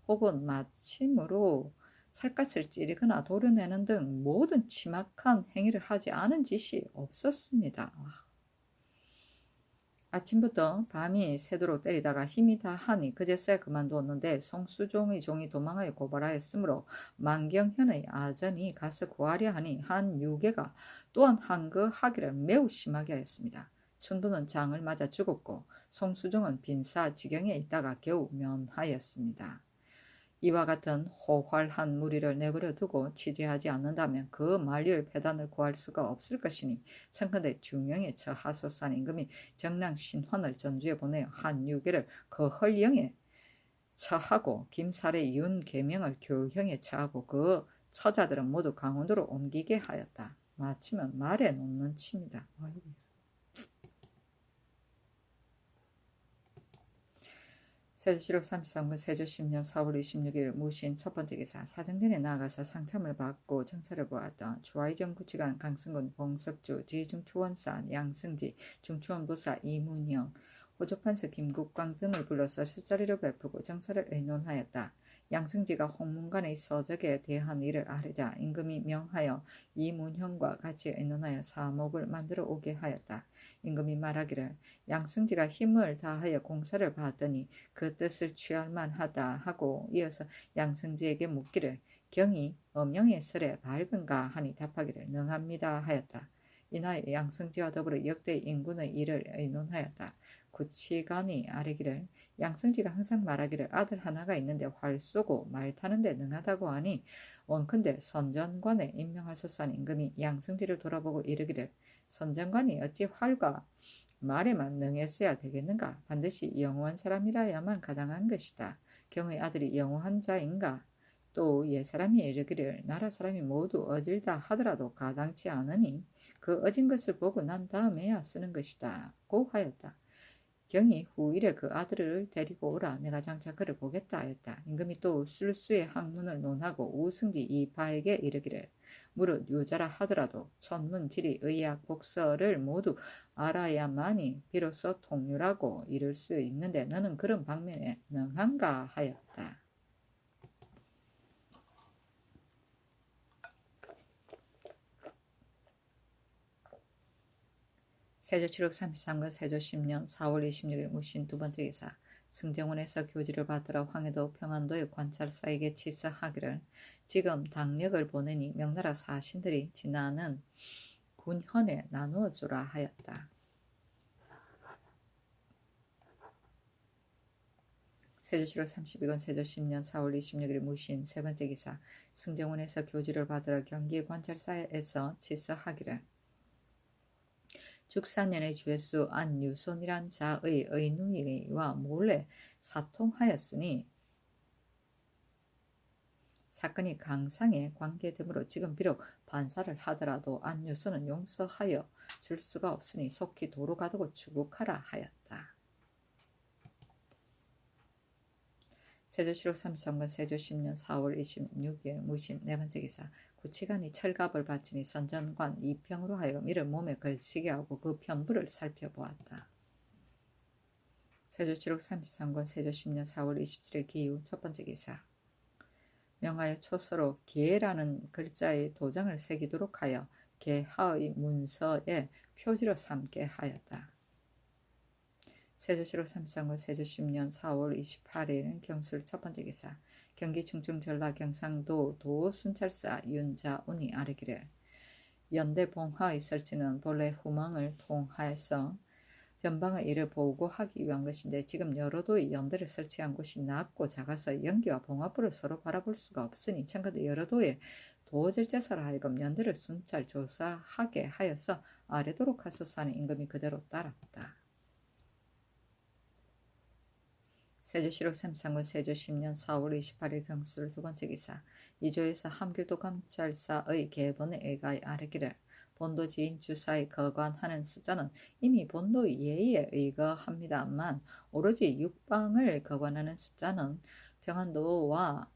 혹은 마침으로 살갗을 찌르거나 도려내는 등 모든 심악한 행위를 하지 않은 짓이 없었습니다. 아침부터 밤이 새도록 때리다가 힘이 다하니 그제서야 그만두었는데 송수종의 종이 도망하여 고발하였으므로 만경현의 아전이 가서 구하려 하니 한유계가 또한 항거하기를 매우 심하게 하였습니다. 춘부는 장을 맞아 죽었고 송수종은 빈사지경에 있다가 겨우 면하였습니다. 이와 같은 호활한 무리를 내버려 두고 취재하지 않는다면 그 만료의 패단을 구할 수가 없을 것이니 청컨대 중령의 처하소산 임금이 정랑 신환을 전주에 보내어 한유계를 거헐령에 처하고 김살의 윤계명을 교형에 처하고 그 처자들은 모두 강원도로 옮기게 하였다. 마치면 말에 놓는 칩니다. 세조실록 33권 세조 10년 4월 26일 무신 첫 번째 기사. 사정전에 나아가서 상참을 받고 정찰을 보았던 주화이정 구치관 강승군 봉석주 지중추원사 양승지 중추원부사 이문영 호조판서 김국광 등을 불러서 술자리를 베푸고 정사를 의논하였다. 양승지가 홍문관의 서적에 대한 일을 아뢰자 임금이 명하여 이문형과 같이 의논하여 사목을 만들어 오게 하였다. 임금이 말하기를 양승지가 힘을 다하여 공사를 받았더니 그 뜻을 취할 만하다 하고 이어서 양승지에게 묻기를 경이 엄영의 설에 밝은가 하니 답하기를 능합니다 하였다. 이날 양승지와 더불어 역대 인군의 일을 의논하였다. 구치관이 아뢰기를 양승지가 항상 말하기를 아들 하나가 있는데 활 쏘고 말 타는데 능하다고 하니 원컨대 선전관에 임명하소서. 임금이 양승지를 돌아보고 이르기를 선전관이 어찌 활과 말에만 능했어야 되겠는가? 반드시 영호한 사람이라야만 가당한 것이다. 경의 아들이 영호한 자인가? 또 옛사람이 이르기를 나라 사람이 모두 어질다 하더라도 가당치 않으니 그 어진 것을 보고 난 다음에야 쓰는 것이다 고 하였다. 경이 후일에 그 아들을 데리고 오라. 내가 장차 그를 보겠다 하였다. 임금이 또 술수의 학문을 논하고 우승지 이파에게 이르기를 무릇 유자라 하더라도 천문, 지리, 의학, 복서를 모두 알아야만이 비로소 통유라고 이룰 수 있는데 너는 그런 방면에 능한가 하였다. 세조실록 33권 세조 10년 4월 26일 무신 두 번째 기사. 승정원에서 교지를 받들어 황해도 평안도의 관찰사에게 치서하기를 지금 당력을 보내니 명나라 사신들이 지나는 군현에 나누어 주라 하였다. 세조실록 32권 세조 10년 4월 26일 무신 세 번째 기사. 승정원에서 교지를 받들어 경기 관찰사에서 치서하기를 죽사년의 죄수 안유손이란 자의 의눈이와 몰래 사통하였으니 사건이 강상에 관계되므로 지금 비록 반사를 하더라도 안유손은 용서하여 줄 수가 없으니 속히 도로 가두고 추국하라 하였다. 세조실록 33권 세조 10년 4월 26일 무신 네 번째 기사. 구치관이 철갑을 바치니 선전관 이평으로 하여금 이를 몸에 걸치게 하고 그 편부를 살펴보았다. 세조실록 33권 세조 10년 4월 27일 기후 첫 번째 기사. 명하여 초서로 계라는 글자의 도장을 새기도록 하여 계하의 문서에 표지로 삼게 하였다. 세조실록 33권 세조 10년 4월 28일 경술 첫 번째 기사. 경기 충청 전라 경상도 도 순찰사 윤자운이 아뢰기를 연대 봉화의 설치는 본래 후망을 통하여서 변방의 일을 보고하기 위한 것인데 지금 여러 도의 연대를 설치한 곳이 낮고 작아서 연기와 봉화부를 서로 바라볼 수가 없으니 청가도 여러 도의 도질제사로 하여금 연대를 순찰 조사하게 하여서 아래도록 하소서 하는 임금이 그대로 따랐다. 세조실록 33권 세조 10년 4월 28일 경술 두 번째 기사. 이조에서 함길도 감찰사의 계본에 의하여 아뢰기를 본도 지인 주사에 거관하는 숫자는 이미 본도의 예의에 의거합니다만 오로지 육방을 거관하는 숫자는 평안도와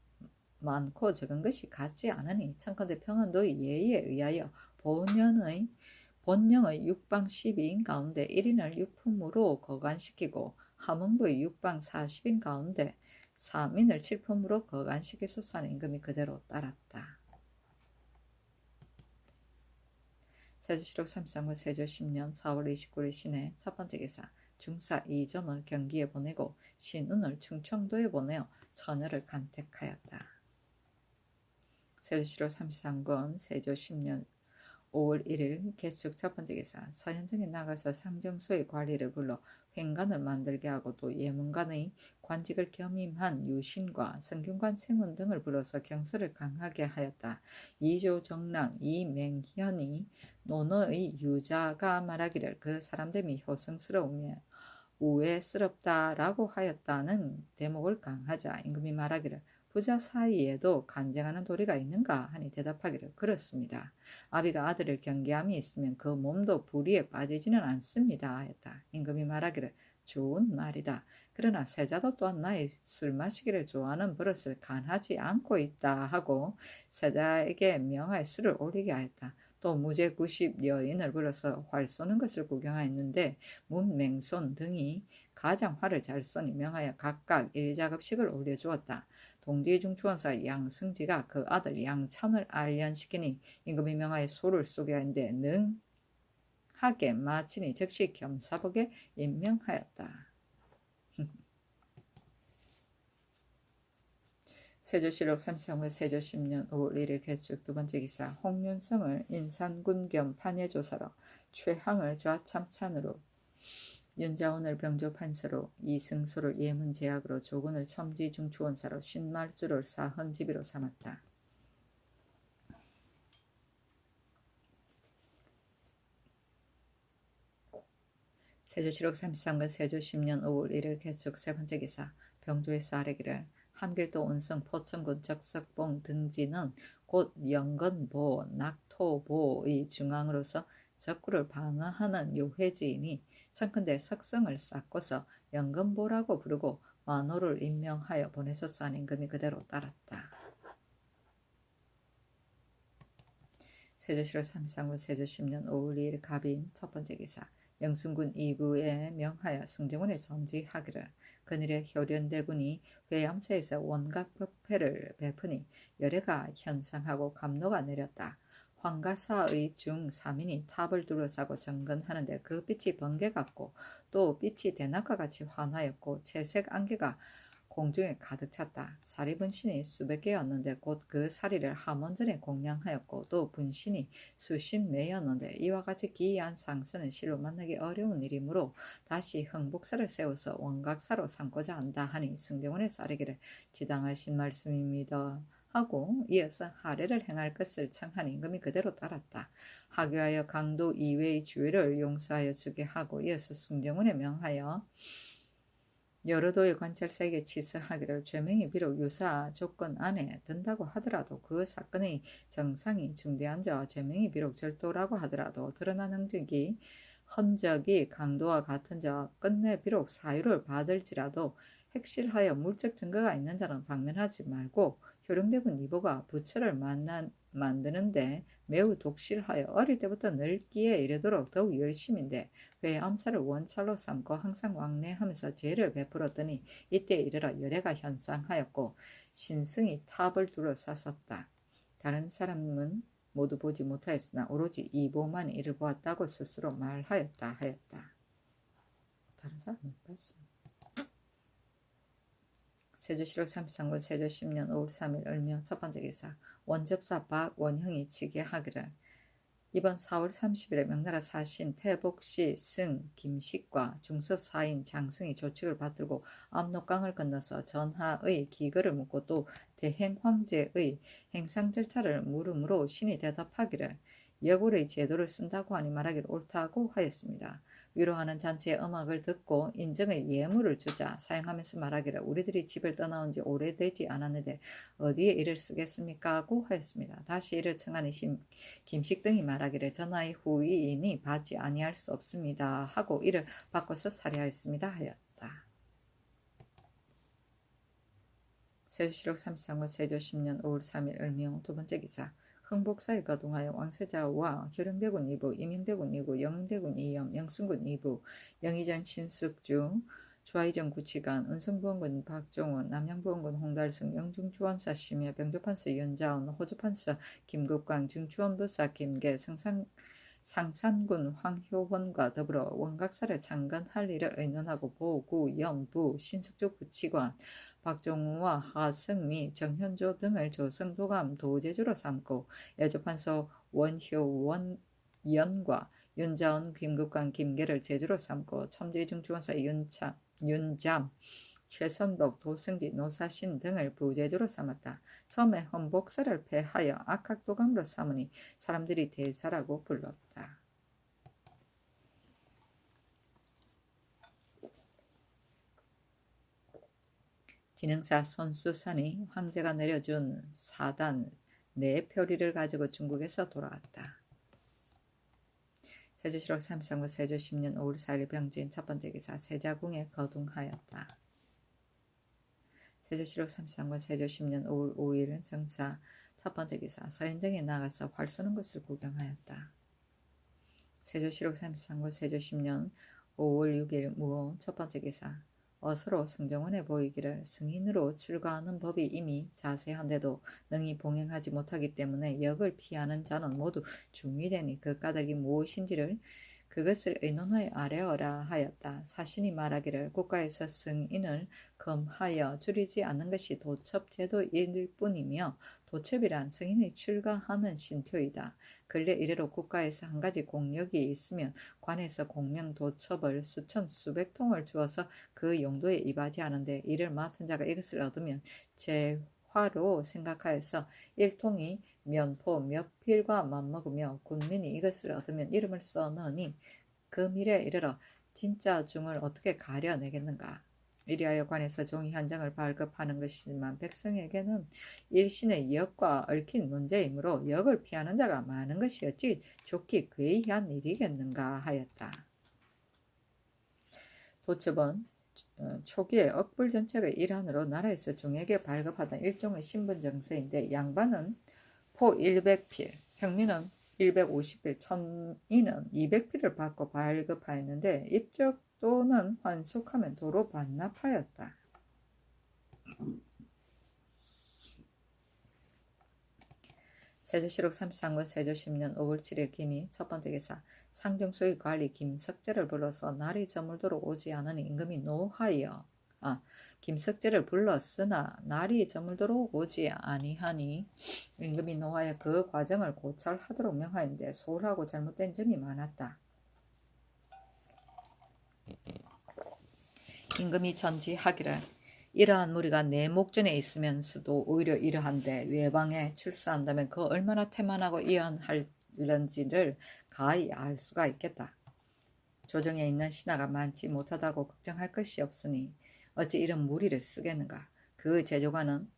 많고 적은 것이 같지 않으니 청컨대 평안도의 예의에 의하여 본령의 육방 12인 가운데 1인을 육품으로 거관시키고 함흥부의 육방 40인 가운데 3인을 칠품으로 거관시키소서 하는 임금이 그대로 따랐다. 세조실록 33권 세조 10년 4월 29일 신해 첫 번째 기사. 중사 이전을 경기에 보내고 신운을 충청도에 보내어 처녀를 간택하였다. 세조실록 33권 세조 10년 5월 1일 개축 첫 번째 기사. 서현정이 나가서 상정소의 관리를 불러 횡관을 만들게 하고 또 예문관의 관직을 겸임한 유신과 성균관 생원 등을 불러서 경서를 강하게 하였다. 이조 정랑 이맹현이 논어의 유자가 말하기를 그 사람됨이 효성스러우며 우애스럽다라고 하였다는 대목을 강하자 임금이 말하기를 부자 사이에도 간쟁하는 도리가 있는가 하니 대답하기를 그렇습니다. 아비가 아들을 경계함이 있으면 그 몸도 불의에 빠지지는 않습니다 하였다. 임금이 말하기를 좋은 말이다. 그러나 세자도 또한 나의 술 마시기를 좋아하는 버릇을 간하지 않고 있다 하고 세자에게 명하여 술을 올리게 하였다. 또 무제 90 여인을 불러서 활 쏘는 것을 구경하였는데 문맹손 등이 가장 활을 잘 쏘니 명하여 각각 1자급씩을 올려주었다. 동디중추원사 양승지가 그 아들 양찬을 알련시키니 임금이 명하여 소를 쏘게 하는데 능하게 마치니 즉시 겸사복에 임명하였다. 세조실록 33권 세조 10년 5월 1일 개축 두 번째 기사. 홍윤성을 인산군 겸 판예조사로 최항을 좌참찬으로 윤자원을 병조판서로 이승수를 예문제약으로 조군을 첨지중추원사로 신말주를 사헌지비로 삼았다. 세조실록 33권 세조 10년 5월 1일 개축 세 번째 기사. 병조에서 아뢰기를 함길도 운성 포천군 적석봉 등지는 곧 영건보 낙토보의 중앙으로서 적구를 방어하는 요회지이니 청컨대 석성을 쌓고서 영건보라고 부르고 만호를 임명하여 보내소서 하는 임금이 그대로 따랐다. 세조실록 33권 세조 10년 5월 2일 갑인 첫 번째 기사. 영순군 2부에 명하여 승정원에 점지하기를 그늘에 효련대군이 회암사에서 원각 법회를 베푸니 열애가 현상하고 감로가 내렸다. 황가사의 중 3인이 탑을 둘러싸고 정근하는데 그 빛이 번개 같고 또 빛이 대낮과 같이 환하였고 채색 안개가 공중에 가득 찼다. 사리 분신이 수백 개였는데 곧 그 사리를 함원전에 공양하였고 또 분신이 수십 매였는데 이와 같이 기이한 상선은 실로 만나기 어려운 일이므로 다시 흥복사를 세워서 원각사로 삼고자 한다 하니 승정원에서 아뢰기를 지당하신 말씀입니다 하고 이어서 하례를 행할 것을 청하니 임금이 그대로 따랐다. 하교하여 강도 이외의 주의를 용서하여 주게 하고 이어서 승정원에 명하여 여러 도의 관찰사에게 치서하기를 죄명이 비록 유사 조건 안에 든다고 하더라도 그 사건의 정상이 중대한 자와 죄명이 비록 절도라고 하더라도 드러난 흔적이 흔적이 강도와 같은 자 끝내 비록 사유를 받을지라도 핵실하여 물적 증거가 있는 자는 방면하지 말고 효령대군 이보가 부처를 만드는데 매우 독실하여 어릴 때부터 늙기에 이르도록 더욱 열심인데 왜 암살을 원찰로 삼고 항상 왕래하면서 죄를 베풀었더니 이때 이르러 열애가 현상하였고 신승이 탑을 둘러쌌었다. 다른 사람은 모두 보지 못하였으나 오로지 이보만 이를 보았다고 스스로 말하였다 하였다. 다른 사람은 못 봤어. 세조실록 33권 세조 10년 5월 3일 을묘 첫 번째 기사 원접사 박원형이 치게하기를 이번 4월 30일에 명나라 사신 태복시 승 김식과 중서 사인 장승이 조칙을 받들고 압록강을 건너서 전하의 기거를 묻고 또 대행 황제의 행상 절차를 물음으로 신이 대답하기를 여굴의 제도를 쓴다고 하니 말하기를 옳다고 하였습니다. 위로하는 잔치의 음악을 듣고 인정의 예물을 주자 사용하면서 말하기를 우리들이 집을 떠나온 지 오래되지 않았는데 어디에 이를 쓰겠습니까? 하고 하였습니다. 다시 이를 청하니 김식 등이 말하기를 전하의 후위인이 받지 아니할 수 없습니다. 하고 이를 바꿔서 살해하였습니다. 하였다. 세조실록 33권 세조 10년 5월 3일 을묘 두 번째 기사 흥복사에 거동하여 왕세자와 효령대군 2부, 임영대군 2부, 영흥대군 2염, 영순군 2부, 영의전 신숙주, 좌의정 구치관, 운성부원군 박종원, 남양부원군 홍달승, 영중주원사 심야, 병조판서 윤자원, 호주판서 김국광, 중주원부사 김계, 상산군 황효원과 더불어 원각사를 창건할 일을 의논하고 보구, 영부, 신숙주 구치관, 박종우와 하승미, 정현조 등을 조승도감 도제주로 삼고 예조판서 원효, 원연과 윤자원, 김국관, 김계를 제주로 삼고 첨제중주원사 윤잠, 최선복, 도승지, 노사신 등을 부제주로 삼았다. 처음에 헌복사를 폐하여 악학도감으로 삼으니 사람들이 대사라고 불렀다. 진흥사 손수산이 황제가 내려준 사단 4표리를 가지고 중국에서 돌아왔다. 세조실록 33권 세조 10년 5월 4일 병진 첫 번째 기사 세자궁에 거둥하였다. 세조실록 33권 세조 10년 5월 5일은 정사 첫 번째 기사 서현정에 나가서 활 쏘는 것을 구경하였다. 세조실록 33권 세조 10년 5월 6일 무호 첫 번째 기사 어서로 승정원에 보이기를 승인으로 출가하는 법이 이미 자세한데도 능히 봉행하지 못하기 때문에 역을 피하는 자는 모두 중위되니 그 까닭이 무엇인지를 그것을 의논하여 아뢰어라 하였다. 사신이 말하기를 국가에서 승인을 금하여 줄이지 않는 것이 도첩제도일 뿐이며 도첩이란 승인이 출가하는 신표이다. 근래 이래로 국가에서 한 가지 공력이 있으면 관에서 공명 도첩을 수천 수백 통을 주어서 그 용도에 이바지하는데 이를 맡은 자가 이것을 얻으면 재화로 생각하여서 일통이 면포 몇 필과 맞먹으며 군민이 이것을 얻으면 이름을 써넣으니 그 미래에 이르러 진짜 중을 어떻게 가려내겠는가. 이리하여 관에서 종이 한 장을 발급하는 것이지만 백성에게는 일신의 역과 얽힌 문제이므로 역을 피하는 자가 많은 것이 어찌 좋기 괴이한 일이겠는가 하였다. 도첩은 초기에 억불 정책의 일환으로 나라에서 종에게 발급하던 일종의 신분 정서인데 양반은 포 100필, 평민은 150필, 천인은 200필을 받고 발급하였는데 입적도는 환속하면 도로 반납하였다. 세조실록 33권 세조 10년 5월 7일 김이 첫 번째 기사 상정수의 관리 김석재를 불러서 날이 저물도록 오지 않으니 임금이 노하여 김석재를 불렀으나 날이 저물도록 오지 아니하니 임금이 노하여 그 과정을 고찰하도록 명하였는데 소홀하고 잘못된 점이 많았다. 임금이 전지하기를 이러한 무리가 내 목전에 있으면서도 오히려 이러한데 외방에 출사한다면 그 얼마나 태만하고 이연할런지를 가히 알 수가 있겠다. 조정에 있는 신하가 많지 못하다고 걱정할 것이 없으니 어찌 이런 무리를 쓰겠는가. 그 제조관은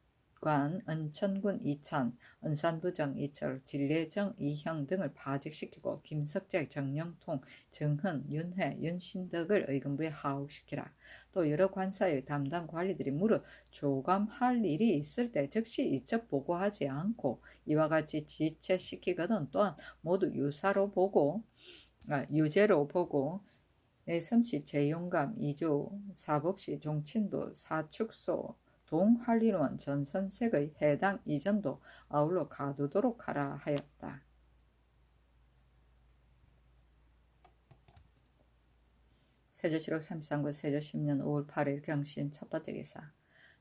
관, 은천군 이천, 은산부정 이철, 진례정 이형 등을 파직시키고 김석재, 정영통, 정흔, 윤회, 윤신덕을 의금부에 하옥시키라. 또 여러 관사의 담당 관리들이 무릇 조감할 일이 있을 때 즉시 이첩 보고하지 않고 이와 같이 지체시키거든 또한 모두 유죄로 보고 내섬시 재용감 이조 사복시 종친도 사축소 동한림원 전선색의 해당 이전도 아울러 가두도록 하라 하였다. 세조실록 33권 세조 10년 5월 8일 경신 첫 번째 기사.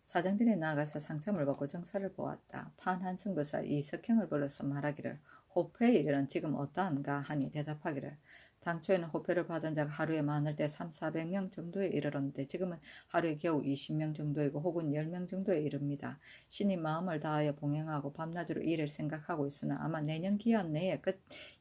사장들이 나아가서 상점을 벗고 정사를 보았다. 판한 승부사 이석형을 불러서 말하기를 호패의 일은 지금 어떠한가 하니 대답하기를 당초에는 호패를 받은 자가 하루에 많을 때 3,400명 정도에 이르렀는데 지금은 하루에 겨우 20명 정도이고 혹은 10명 정도에 이릅니다. 신이 마음을 다하여 봉행하고 밤낮으로 일을 생각하고 있으나 아마 내년 기한 내에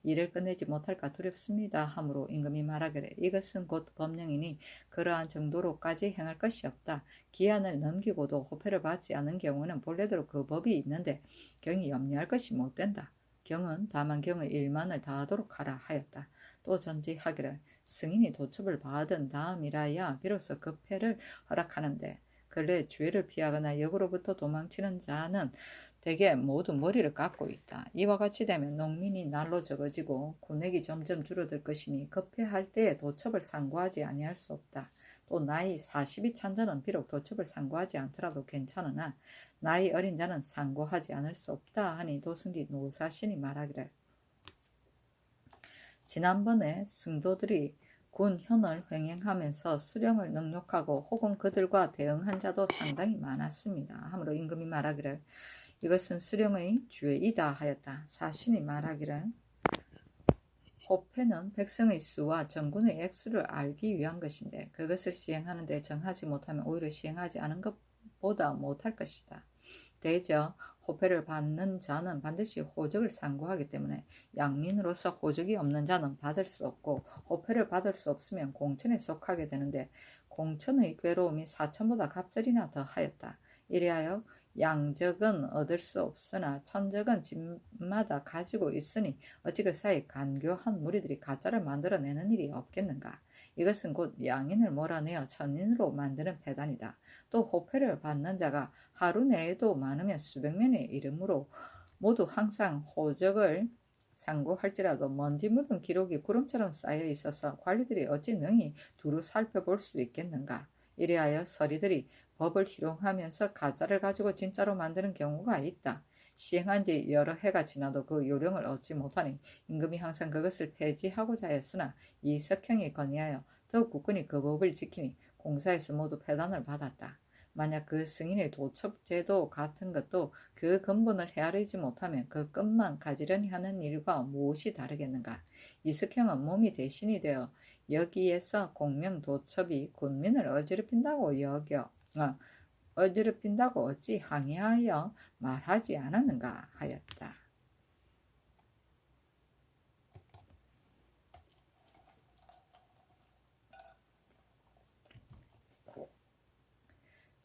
일을 끝내지 못할까 두렵습니다. 하므로 임금이 말하기를 이것은 곧 법령이니 그러한 정도로까지 행할 것이 없다. 기한을 넘기고도 호패를 받지 않은 경우는 본래대로 그 법이 있는데 경이 염려할 것이 못된다. 경은 다만 경의 일만을 다하도록 하라 하였다. 또 전지하기를 승인이 도첩을 받은 다음이라야 비로소 그 패를 허락하는데 근래 죄를 피하거나 역으로부터 도망치는 자는 대개 모두 머리를 깎고 있다. 이와 같이 되면 농민이 날로 적어지고 군액이 점점 줄어들 것이니 급회할 때에 도첩을 상고하지 아니할 수 없다. 또 나이 40이 찬 자는 비록 도첩을 상고하지 않더라도 괜찮으나 나이 어린 자는 상고하지 않을 수 없다 하니 도승지 노사신이 말하기를 지난번에 승도들이 군 현을 횡행하면서 수령을 능욕하고 혹은 그들과 대응한 자도 상당히 많았습니다. 하므로 임금이 말하기를 이것은 수령의 죄이다 하였다. 사신이 말하기를 호패는 백성의 수와 정군의 액수를 알기 위한 것인데 그것을 시행하는데 정하지 못하면 오히려 시행하지 않은 것보다 못할 것이다. 대저 호패를 받는 자는 반드시 호적을 상고하기 때문에 양민으로서 호적이 없는 자는 받을 수 없고 호패를 받을 수 없으면 공천에 속하게 되는데 공천의 괴로움이 사천보다 갑절이나 더하였다. 이리하여 양적은 얻을 수 없으나 천적은 집마다 가지고 있으니 어찌 그 사이 간교한 무리들이 가짜를 만들어내는 일이 없겠는가. 이것은 곧 양인을 몰아내어 천인으로 만드는 패단이다. 또 호패를 받는 자가 하루 내에도 많으면 수백 명에 이르므로 모두 항상 호적을 상고할지라도 먼지 묻은 기록이 구름처럼 쌓여 있어서 관리들이 어찌 능히 두루 살펴볼 수 있겠는가. 이리하여 서리들이 법을 희롱하면서 가짜를 가지고 진짜로 만드는 경우가 있다. 시행한 지 여러 해가 지나도 그 요령을 얻지 못하니 임금이 항상 그것을 폐지하고자 했으나 이석형이 건의하여 더욱 굳건히 그 법을 지키니 공사에서 모두 폐단을 받았다. 만약 그 승인의 도첩제도 같은 것도 그 근본을 헤아리지 못하면 그 끝만 가지런히 하는 일과 무엇이 다르겠는가. 이석형은 몸이 대신이 되어 여기에서 공명 도첩이 군민을 어지럽힌다고 어찌 항의하여 말하지 않았는가 하였다.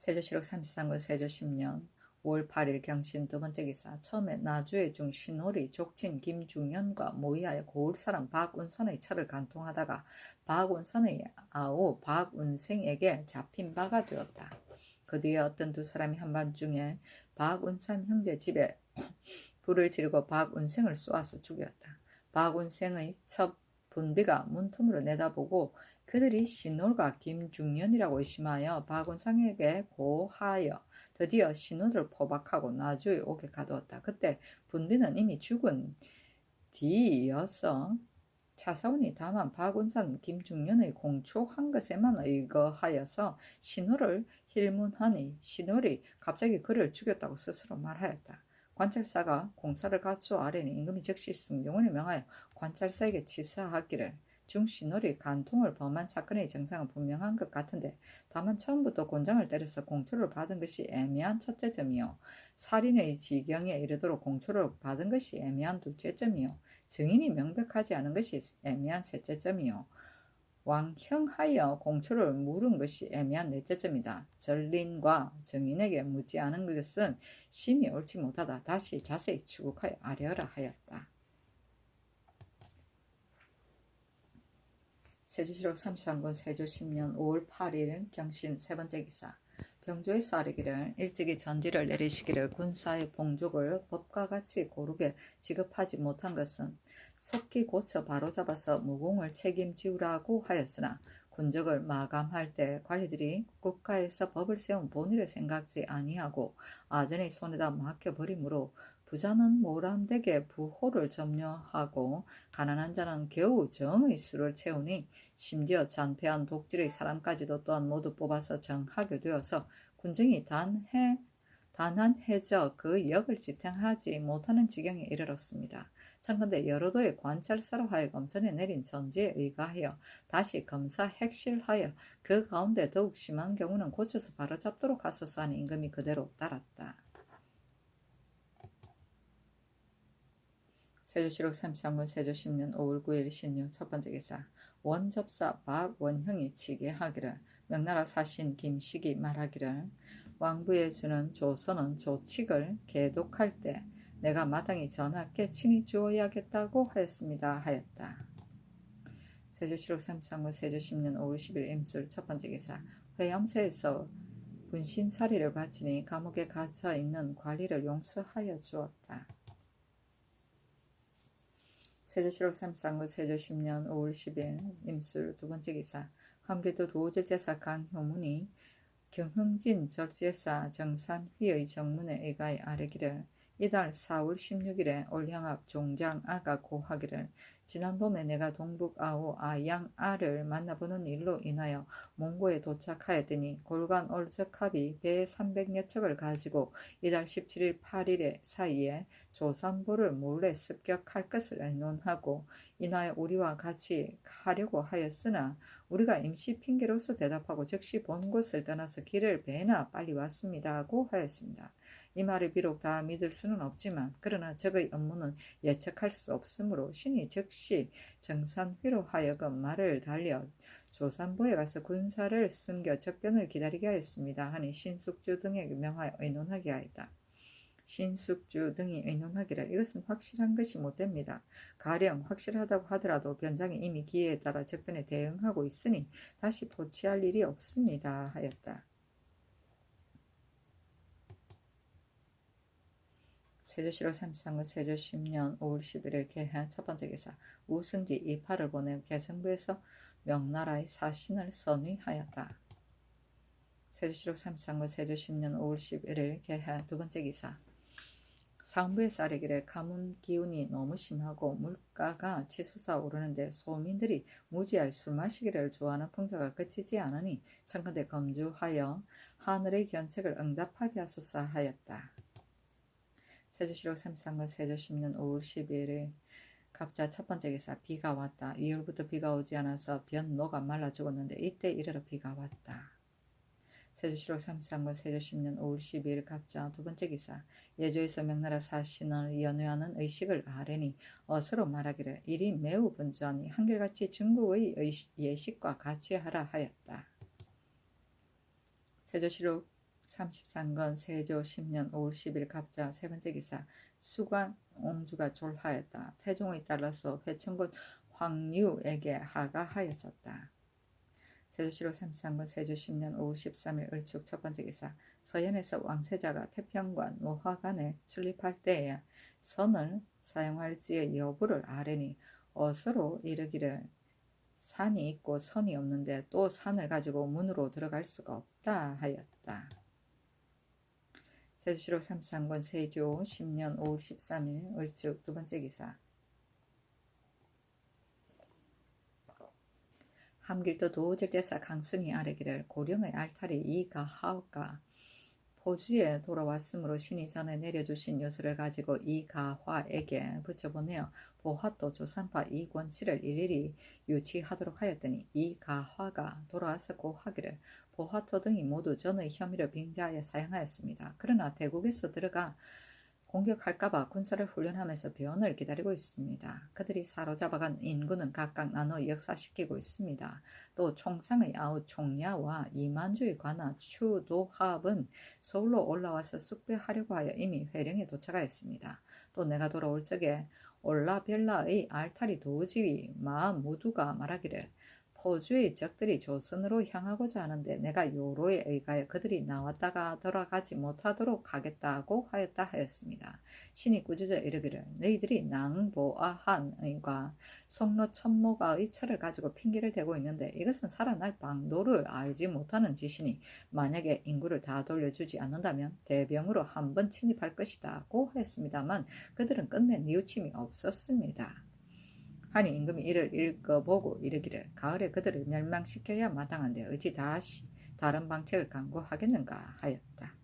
세조실록 33권 세조 10년 5월 8일 경신 두 번째 기사. 처음에 나주의 중 신홀이 족친 김중현과 모의하여 고을사람 박운선의 차를 간통하다가 박운선의 아우 박운생에게 잡힌 바가 되었다. 그 뒤에 어떤 두 사람이 한밤중에 박운산 형제 집에 불을 지르고 박운생을 쏘아서 죽였다. 박운생의 첫 분비가 문틈으로 내다보고 그들이 신홀과 김중년이라고 의심하여 박운상에게 고하여 드디어 신홀을 포박하고 나주에 오게 가두었다. 그때 분비는 이미 죽은 뒤이어서 차사원이 다만 박운산 김중년의 공초한 것에만 의거하여서 신홀을 힐문하니 신홀이 갑자기 그를 죽였다고 스스로 말하였다. 관찰사가 공사를 갖추어 아래니 임금이 즉시 승경원에 명하여 관찰사에게 치사하기를 중신홀이 간통을 범한 사건의 정상은 분명한 것 같은데 다만 처음부터 곤장을 때려서 공초를 받은 것이 애매한 첫째 점이요 살인의 지경에 이르도록 공초를 받은 것이 애매한 둘째 점이요 증인이 명백하지 않은 것이 애매한 셋째 점이요 왕형하여 공초를 물은 것이 애매한 넷째점이다. 전린과 정인에게 묻지 않은 것은 심히 옳지 못하다. 다시 자세히 추국하여 아뢰어라 하였다. 세조실록 33권 세조 10년 5월 8일 경신 세 번째 기사. 병조에서 아뢰기를 일찍이 전지를 내리시기를 군사의 봉족을 법과 같이 고르게 지급하지 못한 것은 속기 고쳐 바로잡아서 무공을 책임지우라고 하였으나 군적을 마감할 때 관리들이 국가에서 법을 세운 본의를 생각지 아니하고 아전의 손에다 맡겨버리므로 부자는 모람되게 부호를 점령하고 가난한 자는 겨우 정의 수를 채우니 심지어 잔패한 독질의 사람까지도 또한 모두 뽑아서 정하게 되어서 군정이 단한해져 그 역을 지탱하지 못하는 지경에 이르렀습니다. 청컨대 여러도의 관찰사로 하여금 전에 내린 전지에 의거하여 다시 검사 핵실하여 그 가운데 더욱 심한 경우는 고쳐서 바로잡도록 하소서 하는 임금이 그대로 따랐다. 세조실록 33권 세조 10년 5월 9일 신유 첫 번째 기사. 원접사 박원형이 치게 하기를 명나라 사신 김식이 말하기를 왕부에 주는 조서는 조칙을 계독할 때 내가 마땅히 전하께 친히 주어야겠다고 하였습니다 하였다. 세조실록 33권 세조 10년 5월 10일 임술 첫 번째 기사. 회염소에서 분신살이를 바치니 감옥에 갇혀 있는 관리를 용서하여 주었다. 세조실록 33권 세조 10년 5월 10일 임술 두 번째 기사. 함께도 도우절제사 강효문이 경흥진 절제사 정산휘의 정문에 의가에 아뢰기를 이달 4월 16일에 올향압 종장아가 고하기를 지난 봄에 내가 동북아우 아양아를 만나보는 일로 인하여 몽고에 도착하였더니 골간 올적합이 배 300여 척을 가지고 이달 17일 8일 사이에 조산보를 몰래 습격할 것을 의논하고 인하여 우리와 같이 하려고 하였으나 우리가 임시 핑계로서 대답하고 즉시 본 곳을 떠나서 길을 배나 빨리 왔습니다 하고 하였습니다. 이 말을 비록 다 믿을 수는 없지만 그러나 적의 업무는 예측할 수 없으므로 신이 즉시 정산휘로 하여금 말을 달려 조산보에 가서 군사를 숨겨 적변을 기다리게 하였습니다 하니 신숙주 등에게 명하여 의논하게 하였다. 신숙주 등이 의논하기를 이것은 확실한 것이 못됩니다. 가령 확실하다고 하더라도 변장이 이미 기회에 따라 적변에 대응하고 있으니 다시 포치할 일이 없습니다 하였다. 세조실록 33권 세조 10년 5월 11일 개해 첫 번째 기사. 우승지 이파를 보내 개성부에서 명나라의 사신을 선위하였다. 세조실록 33권 세조 10년 5월 11일 개해 두 번째 기사. 상부에서 아뢰기를 가뭄 기운이 너무 심하고 물가가 치솟아 오르는데 소민들이 무지하게 술 마시기를 좋아하는 풍조가 그치지 않으니 청컨대 검주하여 하늘의 견책을 응답하게 하소서 하였다. 세조실록 33권 세조 10년 5월 12일 갑자 첫 번째 기사. 비가 왔다. 2월부터 비가 오지 않아서 변노가 말라 죽었는데 이때 이르러 비가 왔다. 세조실록 33권 세조 10년 5월 12일 갑자 두 번째 기사. 예조에서 명나라 사신을 연회하는 의식을 아뢰니 어서로 말하기를 일이 매우 분주하니 한결같이 중국의 예식과 같이 하라 하였다. 세조실록 33권 세조 10년 5월 10일 갑자 세 번째 기사. 수관 옹주가 졸하였다. 태종의 딸로서 회천군 황유에게 하가하였었다. 세조실록 33권 세조 10년 5월 13일 을축 첫 번째 기사. 서현에서 왕세자가 태평관 무화관에 출입할 때에 선을 사용할지의 여부를 아뢰니 어서로 이르기를 산이 있고 선이 없는데 또 산을 가지고 문으로 들어갈 수가 없다 하였다. 세조실록 33권 세조 10년 5월 13일 을축 두 번째 기사. 함길도 도우절제사 강순이 아뢰기를 고령의 알타리 이가하오가 포주에 돌아왔으므로 신이 전에 내려주신 요술을 가지고 이가화에게 붙여보내어 보화도 조산파 이권치를 일일이 유치하도록 하였더니 이가화가 돌아와서 고하기를 보화토 등이 모두 전의 혐의를 빙자하여 사용하였습니다. 그러나 대국에서 들어가 공격할까봐 군사를 훈련하면서 변을 기다리고 있습니다. 그들이 사로잡아간 인구는 각각 나눠 역사시키고 있습니다. 또 총상의 아우 총야와 이만주의 관아 추도합은 서울로 올라와서 숙배하려고 하여 이미 회령에 도착하였습니다. 또 내가 돌아올 적에 올라벨라의 알타리 도지위 마무두가 말하기를 포주의 적들이 조선으로 향하고자 하는데 내가 요로에 의하여 그들이 나왔다가 돌아가지 못하도록 하겠다고 하였다 하였습니다. 신이 꾸짖어 이르기를 너희들이 낭보아한과 송로 천모가의 철을 가지고 핑계를 대고 있는데 이것은 살아날 방도를 알지 못하는 짓이니 만약에 인구를 다 돌려주지 않는다면 대병으로 한번 침입할 것이다고 하였습니다만 그들은 끝내 뉘우침이 없었습니다. 하니 임금이 이를 읽어보고 이르기를 가을에 그들을 멸망시켜야 마땅한데 어찌 다시 다른 방책을 강구하겠는가 하였다.